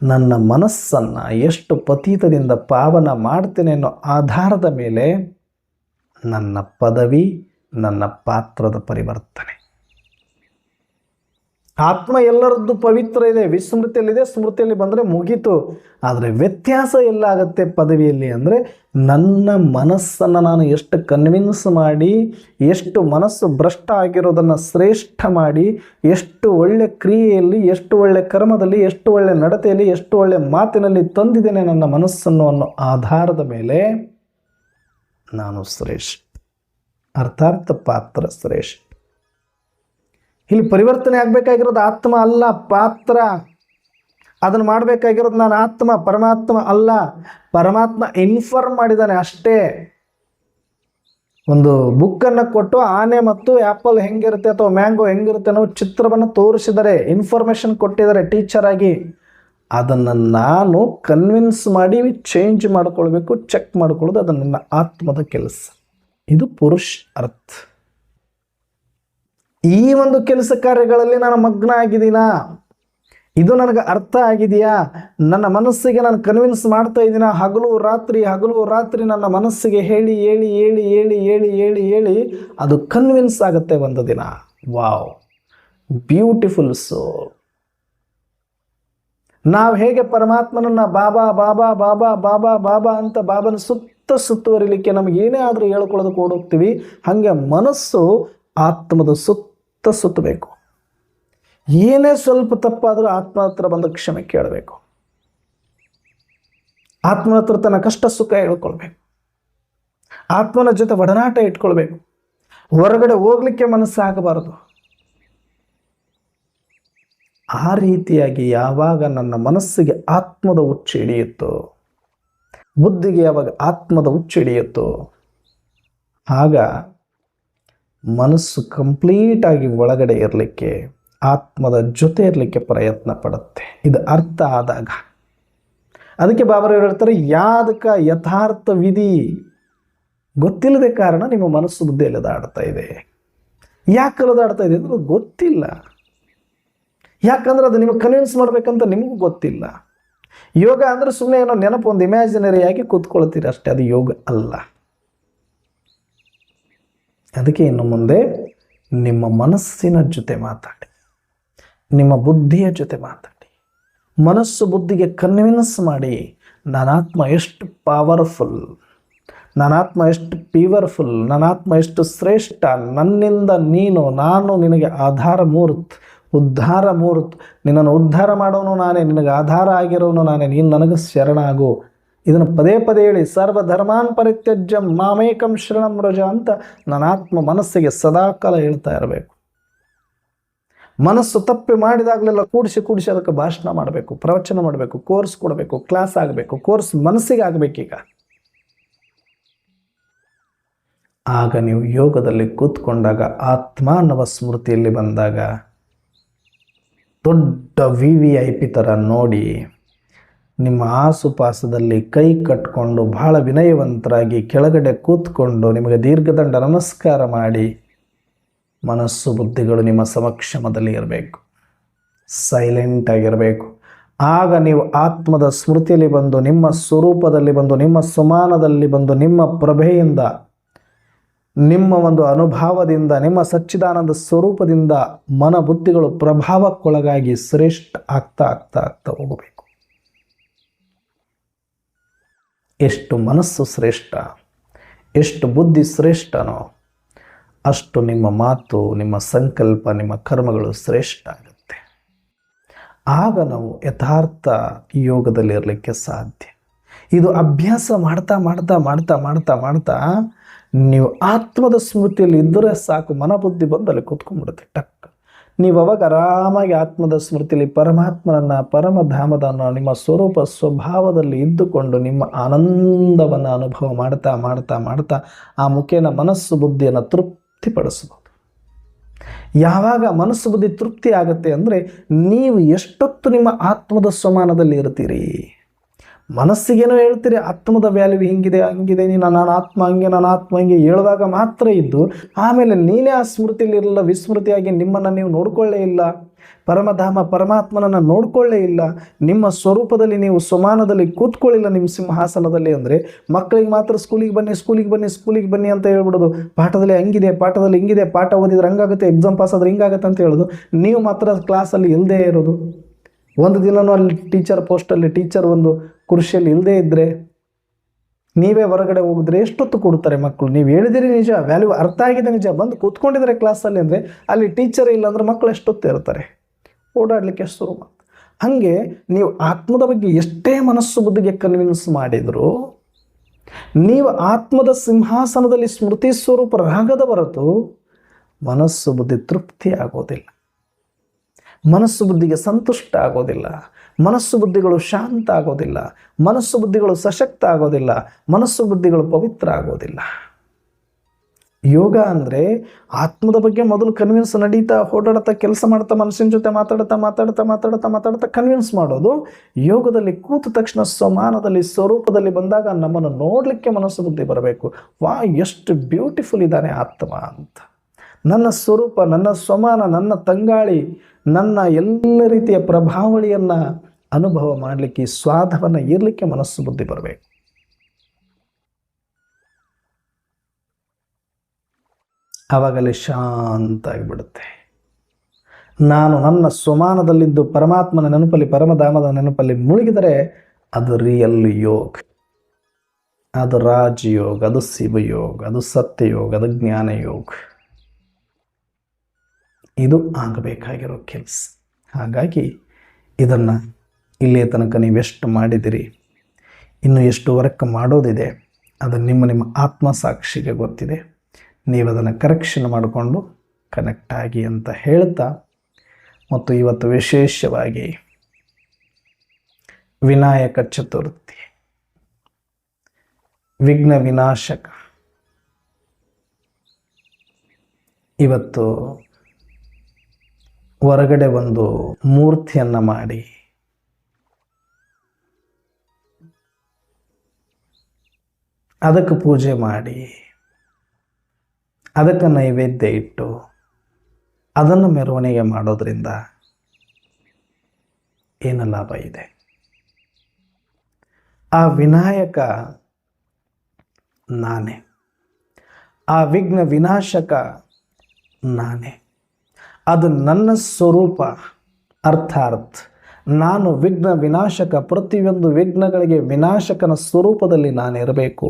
ನನ್ನ ಮನಸ್ಸನ್ನು ಎಷ್ಟು ಪತೀತದಿಂದ ಪಾವನ ಮಾಡ್ತೇನೆ ಅನ್ನೋ ಆಧಾರದ ಮೇಲೆ ನನ್ನ ಪದವಿ, ನನ್ನ ಪಾತ್ರದ ಪರಿವರ್ತನೆ. ಆತ್ಮ ಎಲ್ಲರದ್ದು ಪವಿತ್ರ ಇದೆ, ವಿಸ್ಮೃತಿಯಲ್ಲಿದೆ, ಸ್ಮೃತಿಯಲ್ಲಿ ಬಂದರೆ ಮುಗೀತು. ಆದರೆ ವ್ಯತ್ಯಾಸ ಎಲ್ಲಾಗತ್ತೆ ಪದವಿಯಲ್ಲಿ ಅಂದರೆ, ನನ್ನ ಮನಸ್ಸನ್ನು ನಾನು ಎಷ್ಟು ಕನ್ವಿನ್ಸ್ ಮಾಡಿ, ಎಷ್ಟು ಮನಸ್ಸು ಭ್ರಷ್ಟ ಆಗಿರೋದನ್ನು ಶ್ರೇಷ್ಠ ಮಾಡಿ, ಎಷ್ಟು ಒಳ್ಳೆ ಕ್ರಿಯೆಯಲ್ಲಿ, ಎಷ್ಟು ಒಳ್ಳೆ ಕರ್ಮದಲ್ಲಿ, ಎಷ್ಟು ಒಳ್ಳೆ ನಡತೆಯಲ್ಲಿ, ಎಷ್ಟು ಒಳ್ಳೆ ಮಾತಿನಲ್ಲಿ ತಂದಿದ್ದೇನೆ ನನ್ನ ಮನಸ್ಸನ್ನು ಅನ್ನೋ ಆಧಾರದ ಮೇಲೆ ನಾನು ಶ್ರೇಷ್ಠ, ಅರ್ಥಾತ್ ಪಾತ್ರ ಶ್ರೇಷ್ಠ. ಇಲ್ಲಿ ಪರಿವರ್ತನೆ ಆಗಬೇಕಾಗಿರೋದು ಆತ್ಮ ಅಲ್ಲ, ಪಾತ್ರ. ಅದನ್ನು ಮಾಡಬೇಕಾಗಿರೋದು ನಾನು ಆತ್ಮ, ಪರಮಾತ್ಮ ಅಲ್ಲ. ಪರಮಾತ್ಮ ಇನ್ಫಾರ್ಮ್ ಮಾಡಿದ್ದಾನೆ ಅಷ್ಟೇ. ಒಂದು ಬುಕ್ಕನ್ನು ಕೊಟ್ಟು ಆನೆ ಮತ್ತು ಆ್ಯಪಲ್ ಹೆಂಗಿರುತ್ತೆ ಅಥವಾ ಮ್ಯಾಂಗೋ ಹೆಂಗಿರುತ್ತೆ ಅನ್ನೋ ಚಿತ್ರವನ್ನು ತೋರಿಸಿದ್ದಾರೆ, ಇನ್ಫಾರ್ಮೇಷನ್ ಕೊಟ್ಟಿದ್ದಾರೆ ಟೀಚರ್ ಆಗಿ. ಅದನ್ನು ನಾನು ಕನ್ವಿನ್ಸ್ ಮಾಡಿ ಚೇಂಜ್ ಮಾಡ್ಕೊಳ್ಬೇಕು, ಚೆಕ್ ಮಾಡ್ಕೊಳ್ಳೋದು ಅದು ನನ್ನ ಆತ್ಮದ ಕೆಲಸ. ಇದು ಪುರುಷ್ ಅರ್ಥ. ಈ ಒಂದು ಕೆಲಸ ಕಾರ್ಯಗಳಲ್ಲಿ ನಾನು ಮಗ್ನ ಆಗಿದ್ದೀನಾ, ಇದು ನನಗೆ ಅರ್ಥ ಆಗಿದೆಯಾ, ನನ್ನ ಮನಸ್ಸಿಗೆ ನಾನು ಕನ್ವಿನ್ಸ್ ಮಾಡ್ತಾ ಇದ್ದೀನ. ಹಗಲು ರಾತ್ರಿ ನನ್ನ ಮನಸ್ಸಿಗೆ ಹೇಳಿ ಹೇಳಿ ಹೇಳಿ ಹೇಳಿ ಹೇಳಿ ಹೇಳಿ ಹೇಳಿ ಅದು ಕನ್ವಿನ್ಸ್ ಆಗುತ್ತೆ ಒಂದು ದಿನ. ವಾವ್, ಬ್ಯೂಟಿಫುಲ್ ಸೋಲ್. ನಾವು ಹೇಗೆ ಪರಮಾತ್ಮನನ್ನ ಬಾಬಾ ಬಾಬಾ ಬಾಬಾ ಬಾಬಾ ಬಾಬಾ ಅಂತ ಬಾಬನ ಸುತ್ತ ಸುತ್ತುವರಿಲಿಕ್ಕೆ ನಮ್ಗೆ ಏನೇ ಆದರೂ ಹೇಳ್ಕೊಳ್ಳೋದಕ್ಕೆ ಓಡೋಗ್ತೀವಿ. ಹಾಗೆ ಮನಸ್ಸು ಆತ್ಮದ ಸುತ್ತಬೇಕು. ಏನೇ ಸ್ವಲ್ಪ ತಪ್ಪಾದರೂ ಆತ್ಮ ಹತ್ರ ಬಂದ ಕ್ಷಮೆ ಕೇಳಬೇಕು. ಆತ್ಮನ ಹತ್ರ ತನ್ನ ಕಷ್ಟ ಸುಖ ಹೇಳ್ಕೊಳ್ಬೇಕು. ಆತ್ಮನ ಜೊತೆ ಒಡನಾಟ ಇಟ್ಕೊಳ್ಬೇಕು. ಹೊರಗಡೆ ಹೋಗ್ಲಿಕ್ಕೆ ಮನಸ್ಸಾಗಬಾರದು. ಆ ರೀತಿಯಾಗಿ ಯಾವಾಗ ನನ್ನ ಮನಸ್ಸಿಗೆ ಆತ್ಮದ ಹುಚ್ಚು ಹಿಡಿಯುತ್ತೋ, ಬುದ್ಧಿಗೆ ಯಾವಾಗ ಆತ್ಮದ ಹುಚ್ಚು ಹಿಡಿಯುತ್ತೋ, ಆಗ ಮನಸ್ಸು ಕಂಪ್ಲೀಟಾಗಿ ಒಳಗಡೆ ಇರಲಿಕ್ಕೆ, ಆತ್ಮದ ಜೊತೆ ಇರಲಿಕ್ಕೆ ಪ್ರಯತ್ನ ಪಡುತ್ತೆ. ಇದು ಅರ್ಥ ಆದಾಗ. ಅದಕ್ಕೆ ಬಾಬಾರವರು ಹೇಳ್ತಾರೆ, ಯಾದಕ ಯಥಾರ್ಥ ವಿಧಿ ಗೊತ್ತಿಲ್ಲದೆ ಕಾರಣ ನಿಮ್ಮ ಮನಸ್ಸು ಬುದ್ಧಿ ಅಲೆದಾಡ್ತಾ ಇದೆ. ಯಾಕೆ ಅಲೆದಾಡ್ತಾ ಇದೆ ಅಂದ್ರೆ ಗೊತ್ತಿಲ್ಲ. ಯಾಕಂದ್ರೆ ಅದು ನಿಮಗೆ ಕನ್ವಿನ್ಸ್ ಮಾಡ್ಬೇಕಂತ ನಿಮಗೂ ಗೊತ್ತಿಲ್ಲ. ಯೋಗ ಅಂದರೆ ಸುಮ್ಮನೆ ಏನೋ ನೆನಪು, ಒಂದು ಇಮ್ಯಾಜಿನರಿ ಆಗಿ ಕೂತ್ಕೊಳ್ತೀರಿ ಅಷ್ಟೇ. ಅದು ಯೋಗ ಅಲ್ಲ. ಅದಕ್ಕೆ ಇನ್ನು ಮುಂದೆ ನಿಮ್ಮ ಮನಸ್ಸಿನ ಜೊತೆ ಮಾತಾಡಿ, ನಿಮ್ಮ ಬುದ್ಧಿಯ ಜೊತೆ ಮಾತಾಡಿ. ಮನಸ್ಸು ಬುದ್ಧಿಗೆ ಕನ್ವಿನ್ಸ್ ಮಾಡಿ, ನಾನಾತ್ಮ ಎಷ್ಟು ಪವರ್ಫುಲ್, ನಾನಾತ್ಮ ಎಷ್ಟು ಪ್ಯೂರ್ಫುಲ್, ನಾನಾತ್ಮ ಎಷ್ಟು ಶ್ರೇಷ್ಠ, ನನ್ನಿಂದ ನೀನು, ನಾನು ನಿನಗೆ ಆಧಾರ ಮೂರ್ತ್, ಉದ್ಧಾರ ಮೂರ್ತ್, ನಿನ್ನನ್ನು ಉದ್ಧಾರ ಮಾಡೋನು ನಾನೇ, ನಿನಗೆ ಆಧಾರ ಆಗಿರೋನು ನಾನೇ, ನೀನು ನನಗೆ ಶರಣಾಗು. ಇದನ್ನು ಪದೇ ಪದೇ ಹೇಳಿ, ಸರ್ವಧರ್ಮಾನ್ ಪರಿತ್ಯಜ್ಯಂ ಮಾಮೇಕಂ ಶರಣಂ ವ್ರಜ ಅಂತ ನಾನಾತ್ಮ ಮನಸ್ಸಿಗೆ ಸದಾಕಾಲ ಹೇಳ್ತಾ ಇರಬೇಕು. ಮನಸ್ಸು ತಪ್ಪಿ ಮಾಡಿದಾಗಲೆಲ್ಲ ಕೂಡಿಸಿ ಅದಕ್ಕೆ ಭಾಷಣ ಮಾಡಬೇಕು, ಪ್ರವಚನ ಮಾಡಬೇಕು, ಕೋರ್ಸ್ ಕೊಡಬೇಕು, ಕ್ಲಾಸ್ ಆಗಬೇಕು. ಕೋರ್ಸ್ ಮನಸ್ಸಿಗೆ ಆಗಬೇಕೀಗ. ಆಗ ನೀವು ಯೋಗದಲ್ಲಿ ಕೂತ್ಕೊಂಡಾಗ, ಆತ್ಮ ಅನ್ನುವ ಸ್ಮೃತಿಯಲ್ಲಿ ಬಂದಾಗ, ದೊಡ್ಡ VIP ಥರ ನೋಡಿ, ನಿಮ್ಮ ಆಸುಪಾಸದಲ್ಲಿ ಕೈ ಕಟ್ಕೊಂಡು ಬಹಳ ವಿನಯವಂತರಾಗಿ ಕೆಳಗಡೆ ಕೂತ್ಕೊಂಡು ನಿಮಗೆ ದೀರ್ಘದಂಡ ನಮಸ್ಕಾರ ಮಾಡಿ, ಮನಸ್ಸು ಬುದ್ಧಿಗಳು ನಿಮ್ಮ ಸಮಕ್ಷಮದಲ್ಲಿ ಇರಬೇಕು, ಸೈಲೆಂಟ್ ಆಗಿರಬೇಕು. ಆಗ ನೀವು ಆತ್ಮದ ಸ್ಮೃತಿಯಲ್ಲಿ ಬಂದು, ನಿಮ್ಮ ಸ್ವರೂಪದಲ್ಲಿ ಬಂದು, ನಿಮ್ಮ ಸಮಾನದಲ್ಲಿ ಬಂದು, ನಿಮ್ಮ ಪ್ರಭೆಯಿಂದ, ನಿಮ್ಮ ಒಂದು ಅನುಭವದಿಂದ, ನಿಮ್ಮ ಸಚ್ಚಿದಾನಂದ ಸ್ವರೂಪದಿಂದ ಮನ ಬುದ್ಧಿಗಳು ಪ್ರಭಾವಕ್ಕೊಳಗಾಗಿ ಶ್ರೇಷ್ಠ ಆಗ್ತಾ ಆಗ್ತಾ ಆಗ್ತಾ ಹೋಗಬೇಕು. ಎಷ್ಟು ಮನಸ್ಸು ಶ್ರೇಷ್ಠ, ಎಷ್ಟು ಬುದ್ಧಿ ಶ್ರೇಷ್ಠನೋ ಅಷ್ಟು ನಿಮ್ಮ ಮಾತು, ನಿಮ್ಮ ಸಂಕಲ್ಪ, ನಿಮ್ಮ ಕರ್ಮಗಳು ಶ್ರೇಷ್ಠ ಆಗುತ್ತೆ. ಆಗ ನಾವು ಯಥಾರ್ಥ ಯೋಗದಲ್ಲಿರಲಿಕ್ಕೆ ಸಾಧ್ಯ. ಇದು ಅಭ್ಯಾಸ ಮಾಡ್ತಾ ಮಾಡ್ತಾ ಮಾಡ್ತಾ ಮಾಡ್ತಾ ಮಾಡ್ತಾ ನೀವು ಆತ್ಮದ ಸ್ಮೃತಿಯಲ್ಲಿ ಇದ್ದರೆ ಸಾಕು, ಮನಬುದ್ಧಿ ಬಂದು ಅಲ್ಲಿ ಕೂತ್ಕೊಂಡ್ಬಿಡುತ್ತೆ ಟಕ್. ನೀವು ಅವಾಗ ಆರಾಮಾಗಿ ಆತ್ಮದ ಸ್ಮೃತಿಯಲ್ಲಿ ಪರಮಾತ್ಮನನ್ನು, ಪರಮಧಾಮದನ್ನು, ನಿಮ್ಮ ಸ್ವರೂಪ ಸ್ವಭಾವದಲ್ಲಿ ಇದ್ದುಕೊಂಡು ನಿಮ್ಮ ಆನಂದವನ್ನು ಅನುಭವ ಮಾಡ್ತಾ ಮಾಡ್ತಾ ಮಾಡ್ತಾ ಆ ಮುಖೇನ ಮನಸ್ಸು ಬುದ್ಧಿಯನ್ನು ತೃಪ್ತಿಪಡಿಸ್ಬೋದು. ಯಾವಾಗ ಮನಸ್ಸು ಬುದ್ಧಿ ತೃಪ್ತಿ ಆಗುತ್ತೆ ಅಂದರೆ ನೀವು ಎಷ್ಟೊತ್ತು ನಿಮ್ಮ ಆತ್ಮದ ಸಮಾನದಲ್ಲಿ ಇರ್ತೀರಿ. ಮನಸ್ಸಿಗೇನೋ ಹೇಳ್ತೀರಿ, ಆತ್ಮದ ವ್ಯಾಲ್ಯೂ ಹಿಂಗಿದೆ ಹಂಗಿದೆ, ನಾನು ಆತ್ಮ ಹಂಗೆ, ನಾನು ಆತ್ಮ ಹಂಗೆ ಹೇಳುವಾಗ ಮಾತ್ರ ಇದ್ದು, ಆಮೇಲೆ ನೀನೇ ಆ ಸ್ಮೃತಿಯಲ್ಲಿ ಇರಲ್ಲ, ವಿಸ್ಮೃತಿಯಾಗಿ ನಿಮ್ಮನ್ನು ನೀವು ನೋಡ್ಕೊಳ್ಳೇ ಇಲ್ಲ, ಪರಮಧಾಮ ಪರಮಾತ್ಮನನ್ನು ನೋಡ್ಕೊಳ್ಳೇ ಇಲ್ಲ, ನಿಮ್ಮ ಸ್ವರೂಪದಲ್ಲಿ ನೀವು ಸಮಾನದಲ್ಲಿ ಕೂತ್ಕೊಳ್ಳಿಲ್ಲ ನಿಮ್ಮ ಸಿಂಹಾಸನದಲ್ಲಿ. ಅಂದರೆ ಮಕ್ಕಳಿಗೆ ಮಾತ್ರ ಸ್ಕೂಲಿಗೆ ಬನ್ನಿ ಅಂತ ಹೇಳ್ಬಿಡೋದು, ಪಾಠದಲ್ಲಿ ಹಂಗಿದೆ, ಪಾಠದಲ್ಲಿ ಹಿಂಗಿದೆ, ಪಾಠ ಓದಿದ್ರೆ ಹಂಗಾಗುತ್ತೆ, ಎಕ್ಸಾಮ್ ಪಾಸ್ ಆದ್ರೆ ಹಿಂಗಾಗುತ್ತೆ ಅಂತ ಹೇಳೋದು. ನೀವು ಮಾತ್ರ ಕ್ಲಾಸಲ್ಲಿ ಇಲ್ಲದೇ ಇರೋದು. ಒಂದು ದಿನವೂ ಅಲ್ಲಿ ಟೀಚರ್ ಪೋಸ್ಟಲ್ಲಿ, ಟೀಚರ್ ಒಂದು ಕುರ್ಚಿಯಲ್ಲಿ ಇಲ್ಲದೇ ಇದ್ದರೆ, ನೀವೇ ಹೊರಗಡೆ ಹೋಗಿದ್ರೆ ಎಷ್ಟೊತ್ತು ಕೊಡ್ತಾರೆ ಮಕ್ಕಳು. ನೀವು ಹೇಳಿದಿರಿ ನಿಜ, ವ್ಯಾಲ್ಯೂ ಅರ್ಥ ಆಗಿದೆ ನಿಜ, ಬಂದು ಕೂತ್ಕೊಂಡಿದ್ದಾರೆ ಕ್ಲಾಸಲ್ಲಿ ಅಂದರೆ ಅಲ್ಲಿ ಟೀಚರ್ ಇಲ್ಲ ಅಂದರೆ ಮಕ್ಕಳು ಎಷ್ಟೊತ್ತು ಇರ್ತಾರೆ, ಓಡಾಡಲಿಕ್ಕೆ ಶುರು ಮಾಡಿ. ಹಾಗೆ ನೀವು ಆತ್ಮದ ಬಗ್ಗೆ ಎಷ್ಟೇ ಮನಸ್ಸು ಬುದ್ಧಿಗೆ ಕನ್ವಿನ್ಸ್ ಮಾಡಿದರೂ, ನೀವು ಆತ್ಮದ ಸಿಂಹಾಸನದಲ್ಲಿ ಸ್ಮೃತಿ ಸ್ವರೂಪರಾಗದ ಹೊರತು ಮನಸ್ಸು ಬುದ್ಧಿ ತೃಪ್ತಿ ಆಗೋದಿಲ್ಲ, ಮನಸ್ಸು ಬುದ್ಧಿಗೆ ಸಂತುಷ್ಟ ಆಗೋದಿಲ್ಲ, ಮನಸ್ಸು ಬುದ್ಧಿಗಳು ಶಾಂತ ಆಗೋದಿಲ್ಲ, ಮನಸ್ಸು ಬುದ್ಧಿಗಳು ಸಶಕ್ತ ಆಗೋದಿಲ್ಲ, ಮನಸ್ಸು ಬುದ್ಧಿಗಳು ಪವಿತ್ರ ಆಗೋದಿಲ್ಲ. ಯೋಗ ಅಂದರೆ ಆತ್ಮದ ಬಗ್ಗೆ ಮೊದಲು ಕನ್ವಿನ್ಸ್ ನಡೀತಾ, ಓಡಾಡ್ತಾ, ಕೆಲಸ ಮಾಡ್ತಾ, ಮನಸ್ಸಿನ ಜೊತೆ ಮಾತಾಡ್ತಾ ಕನ್ವಿನ್ಸ್ ಮಾಡೋದು. ಯೋಗದಲ್ಲಿ ಕೂತ ತಕ್ಷಣ ಸಮಾನದಲ್ಲಿ ಸ್ವರೂಪದಲ್ಲಿ ಬಂದಾಗ ನಮ್ಮನ್ನು ನೋಡಲಿಕ್ಕೆ ಮನಸ್ಸು ಬುದ್ಧಿ ಬರಬೇಕು. ವಾ, ಎಷ್ಟು ಬ್ಯೂಟಿಫುಲ್ ಇದ್ದಾನೆ ಆತ್ಮ ಅಂತ. ನನ್ನ ಸ್ವರೂಪ, ನನ್ನ ಸಮಾನ, ನನ್ನ ತಂಗಾಳಿ, ನನ್ನ ಎಲ್ಲ ರೀತಿಯ ಪ್ರಭಾವಳಿಯನ್ನು ಅನುಭವ ಮಾಡಲಿಕ್ಕೆ, ಸ್ವಾದವನ್ನು ಇರಲಿಕ್ಕೆ ಮನಸ್ಸು ಬುದ್ಧಿ ಬರಬೇಕು. ಆವಾಗಲೇ ಶಾಂತ ಆಗಿಬಿಡುತ್ತೆ. ನಾನು ನನ್ನ ಸ್ವಮಾನದಲ್ಲಿದ್ದು ಪರಮಾತ್ಮನ ನೆನಪಲ್ಲಿ, ಪರಮಧಾಮದ ನೆನಪಲ್ಲಿ ಮುಳುಗಿದರೆ ಅದು ರಿಯಲ್ ಯೋಗ. ಅದು ರಾಜಯೋಗ, ಅದು ಶಿವಯೋಗ, ಅದು ಸತ್ಯಯೋಗ, ಅದು ಜ್ಞಾನಯೋಗ. ಇದು ಆಗಬೇಕಾಗಿರೋ ಕೆಲಸ. ಹಾಗಾಗಿ ಇದನ್ನು ಇಲ್ಲಿಯ ತನಕ ನೀವೆಷ್ಟು ಮಾಡಿದಿರಿ, ಇನ್ನು ಎಷ್ಟು ವರ್ಕ್ ಮಾಡೋದಿದೆ ಅದು ನಿಮ್ಮ ಆತ್ಮಸಾಕ್ಷಿಗೆ ಗೊತ್ತಿದೆ. ನೀವು ಅದನ್ನು ಕರೆಕ್ಷನ್ ಮಾಡಿಕೊಂಡು ಕನೆಕ್ಟ್ ಆಗಿ ಅಂತ ಹೇಳ್ತಾ, ಮತ್ತು ಇವತ್ತು ವಿಶೇಷವಾಗಿ ವಿನಾಯಕ ಚತುರ್ಥಿ, ವಿಘ್ನ ವಿನಾಶಕ. ಇವತ್ತು ಹೊರಗಡೆ ಒಂದು ಮೂರ್ತಿಯನ್ನು ಮಾಡಿ ಅದಕ್ಕೆ ಪೂಜೆ ಮಾಡಿ ಅದಕ್ಕೆ ನೈವೇದ್ಯ ಇಟ್ಟು ಅದನ್ನು ಮೆರವಣಿಗೆ ಮಾಡೋದ್ರಿಂದ ಏನು ಲಾಭ ಇದೆ? ಆ ವಿನಾಯಕ ನಾನೇ, ಆ ವಿಘ್ನ ವಿನಾಶಕ ನಾನೇ. ಅದು ನನ್ನ ಸ್ವರೂಪ. ಅರ್ಥಾತ್ ನಾನು ವಿಘ್ನ ವಿನಾಶಕ. ಪ್ರತಿಯೊಂದು ವಿಘ್ನಗಳಿಗೆ ವಿನಾಶಕನ ಸ್ವರೂಪದಲ್ಲಿ ನಾನಿರಬೇಕು.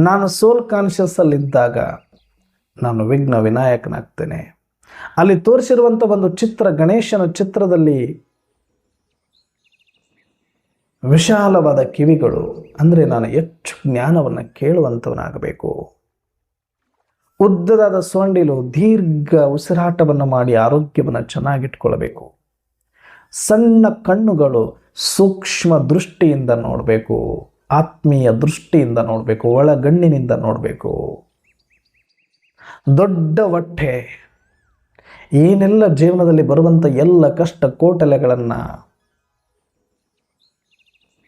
ನಾನು ಸೋಲ್ ಕಾನ್ಷಿಯಸ್ಸಲ್ಲಿದ್ದಾಗ ನಾನು ವಿಘ್ನ ವಿನಾಯಕನಾಗ್ತೇನೆ. ಅಲ್ಲಿ ತೋರಿಸಿರುವಂಥ ಒಂದು ಚಿತ್ರ, ಗಣೇಶನ ಚಿತ್ರದಲ್ಲಿ ವಿಶಾಲವಾದ ಕಿವಿಗಳು, ಅಂದರೆ ನಾನು ಹೆಚ್ಚು ಜ್ಞಾನವನ್ನು ಕೇಳುವಂಥವನಾಗಬೇಕು. ಉದ್ದದಾದ ಸೊಂಡಿಲು, ದೀರ್ಘ ಉಸಿರಾಟವನ್ನು ಮಾಡಿ ಆರೋಗ್ಯವನ್ನು ಚೆನ್ನಾಗಿಟ್ಕೊಳ್ಬೇಕು. ಸಣ್ಣ ಕಣ್ಣುಗಳು, ಸೂಕ್ಷ್ಮ ದೃಷ್ಟಿಯಿಂದ ನೋಡಬೇಕು, ಆತ್ಮೀಯ ದೃಷ್ಟಿಯಿಂದ ನೋಡಬೇಕು, ಒಳಗಣ್ಣಿನಿಂದ ನೋಡಬೇಕು. ದೊಡ್ಡ ಹೊಟ್ಟೆ, ಏನೆಲ್ಲ ಜೀವನದಲ್ಲಿ ಬರುವಂಥ ಎಲ್ಲ ಕಷ್ಟ ಕೋಟಲೆಗಳನ್ನು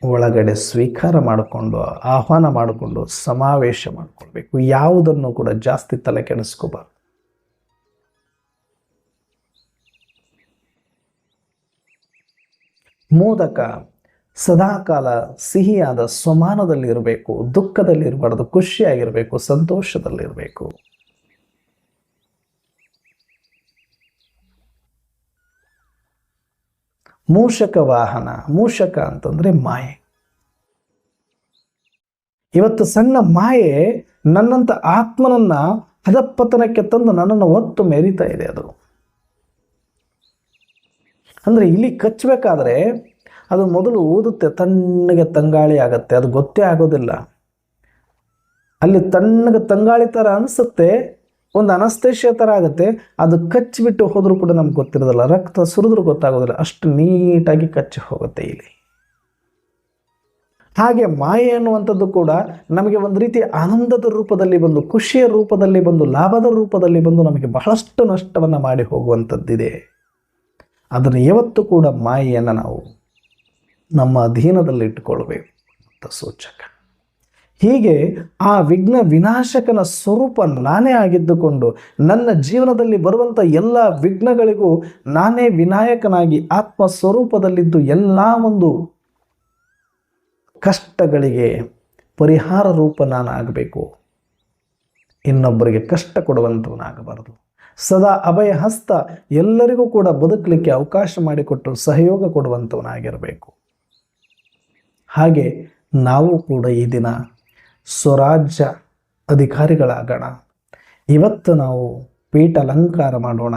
ಒಳಗಡೆ ಸ್ವೀಕಾರ ಮಾಡಿಕೊಂಡು, ಆಹ್ವಾನ ಮಾಡಿಕೊಂಡು ಸಮಾವೇಶ ಮಾಡಿಕೊಳ್ಬೇಕು. ಯಾವುದನ್ನು ಕೂಡ ಜಾಸ್ತಿ ತಲೆ ಕೆಡಿಸ್ಕೋಬಾರ್ದು. ಮೋದಕ ಸದಾಕಾಲ ಸಿಹಿಯಾದ ಸ್ವಮಾನದಲ್ಲಿರಬೇಕು, ದುಃಖದಲ್ಲಿರಬಾರ್ದು, ಖುಷಿಯಾಗಿರಬೇಕು, ಸಂತೋಷದಲ್ಲಿರಬೇಕು. ಮೂಷಕ ವಾಹನ, ಮೂಷಕ ಅಂತಂದರೆ ಮಾಯೆ. ಇವತ್ತು ಸಣ್ಣ ಮಾಯೆ ನನ್ನಂಥ ಆತ್ಮನನ್ನ ಅಧಪತನಕ್ಕೆ ತಂದು ನನ್ನನ್ನು ಒತ್ತು ಮೆರಿತಾ ಇದೆ. ಅದು ಅಂದರೆ ಇಲ್ಲಿ ಕಚ್ಚಬೇಕಾದ್ರೆ ಅದು ಮೊದಲು ಊದುತ್ತೆ, ತಣ್ಣಗೆ ತಂಗಾಳಿ ಆಗತ್ತೆ, ಅದು ಗೊತ್ತೇ ಆಗೋದಿಲ್ಲ. ಅಲ್ಲಿ ತಣ್ಣಗೆ ತಂಗಾಳಿ ಥರ ಅನಿಸುತ್ತೆ, ಒಂದು ಅನಸ್ತೇಷಿಯ ಥರ ಆಗುತ್ತೆ. ಅದು ಕಚ್ಚಿಬಿಟ್ಟು ಹೋದರೂ ಕೂಡ ನಮ್ಗೆ ಗೊತ್ತಿರೋದಿಲ್ಲ, ರಕ್ತ ಸುರಿದ್ರೂ ಗೊತ್ತಾಗೋದಿಲ್ಲ, ಅಷ್ಟು ನೀಟಾಗಿ ಕಚ್ಚಿ ಹೋಗುತ್ತೆ ಇಲ್ಲಿ. ಹಾಗೆ ಮಾಯೆ ಅನ್ನುವಂಥದ್ದು ಕೂಡ ನಮಗೆ ಒಂದು ರೀತಿ ಆನಂದದ ರೂಪದಲ್ಲಿ ಬಂದು, ಖುಷಿಯ ರೂಪದಲ್ಲಿ ಬಂದು, ಲಾಭದ ರೂಪದಲ್ಲಿ ಬಂದು ನಮಗೆ ಬಹಳಷ್ಟು ನಷ್ಟವನ್ನು ಮಾಡಿ ಹೋಗುವಂಥದ್ದಿದೆ. ಅದನ್ನು ಯಾವತ್ತೂ ಕೂಡ ಮಾಯೆಯನ್ನು ನಾವು ನಮ್ಮ ಅಧೀನದಲ್ಲಿ ಇಟ್ಟುಕೊಳ್ಬೇಕು ಅಂತ ಸೂಚಕ. ಹೀಗೆ ಆ ವಿಘ್ನ ವಿನಾಶಕನ ಸ್ವರೂಪ ನಾನೇ ಆಗಿದ್ದುಕೊಂಡು ನನ್ನ ಜೀವನದಲ್ಲಿ ಬರುವಂಥ ಎಲ್ಲ ವಿಘ್ನಗಳಿಗೂ ನಾನೇ ವಿನಾಯಕನಾಗಿ ಆತ್ಮ ಸ್ವರೂಪದಲ್ಲಿದ್ದು ಎಲ್ಲ ಒಂದು ಕಷ್ಟಗಳಿಗೆ ಪರಿಹಾರ ರೂಪ ನಾನಾಗಬೇಕು. ಇನ್ನೊಬ್ಬರಿಗೆ ಕಷ್ಟ ಕೊಡುವಂಥವನಾಗಬಾರದು. ಸದಾ ಅಭಯ ಹಸ್ತ, ಎಲ್ಲರಿಗೂ ಕೂಡ ಬದುಕಲಿಕ್ಕೆ ಅವಕಾಶ ಮಾಡಿಕೊಟ್ಟು ಸಹಯೋಗ ಕೊಡುವಂಥವನಾಗಿರಬೇಕು. ಹಾಗೆ ನಾವು ಕೂಡ ಈ ದಿನ ಸ್ವರಾಜ್ಯ ಅಧಿಕಾರಿಗಳಾಗೋಣ. ಇವತ್ತು ನಾವು ಪೀಠ ಅಲಂಕಾರ ಮಾಡೋಣ.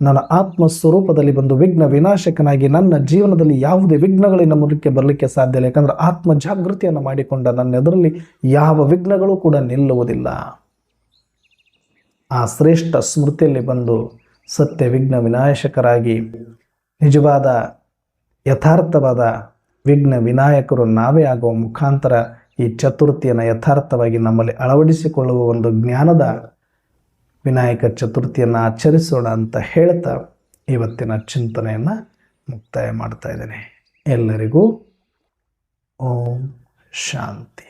ನನ್ನ ಆತ್ಮ ಸ್ವರೂಪದಲ್ಲಿ ಬಂದು ವಿಘ್ನ ವಿನಾಶಕನಾಗಿ ನನ್ನ ಜೀವನದಲ್ಲಿ ಯಾವುದೇ ವಿಘ್ನಗಳಿಂದ ಮೂಲಕ್ಕೆ ಬರಲಿಕ್ಕೆ ಸಾಧ್ಯ ಇಲ್ಲ. ಯಾಕಂದರೆ ಆತ್ಮ ಜಾಗೃತಿಯನ್ನು ಮಾಡಿಕೊಂಡ ನನ್ನ ಎದುರಲ್ಲಿ ಯಾವ ವಿಘ್ನಗಳು ಕೂಡ ನಿಲ್ಲುವುದಿಲ್ಲ. ಆ ಶ್ರೇಷ್ಠ ಸ್ಮೃತಿಯಲ್ಲಿ ಬಂದು ಸತ್ಯ ವಿಘ್ನ ವಿನಾಶಕರಾಗಿ ನಿಜವಾದ ಯಥಾರ್ಥವಾದ ವಿಘ್ನ ವಿನಾಯಕರು ನಾವೇ ಆಗುವ ಮುಖಾಂತರ ಈ ಚತುರ್ಥಿಯನ್ನು ಯಥಾರ್ಥವಾಗಿ ನಮ್ಮಲ್ಲಿ ಅಳವಡಿಸಿಕೊಳ್ಳುವ ಒಂದು ಜ್ಞಾನದ ವಿನಾಯಕ ಚತುರ್ಥಿಯನ್ನು ಆಚರಿಸೋಣ ಅಂತ ಹೇಳ್ತಾ ಇವತ್ತಿನ ಚಿಂತನೆಯನ್ನು ಮುಕ್ತಾಯ ಮಾಡ್ತಾ ಇದ್ದೇನೆ. ಎಲ್ಲರಿಗೂ ಓಂ ಶಾಂತಿ.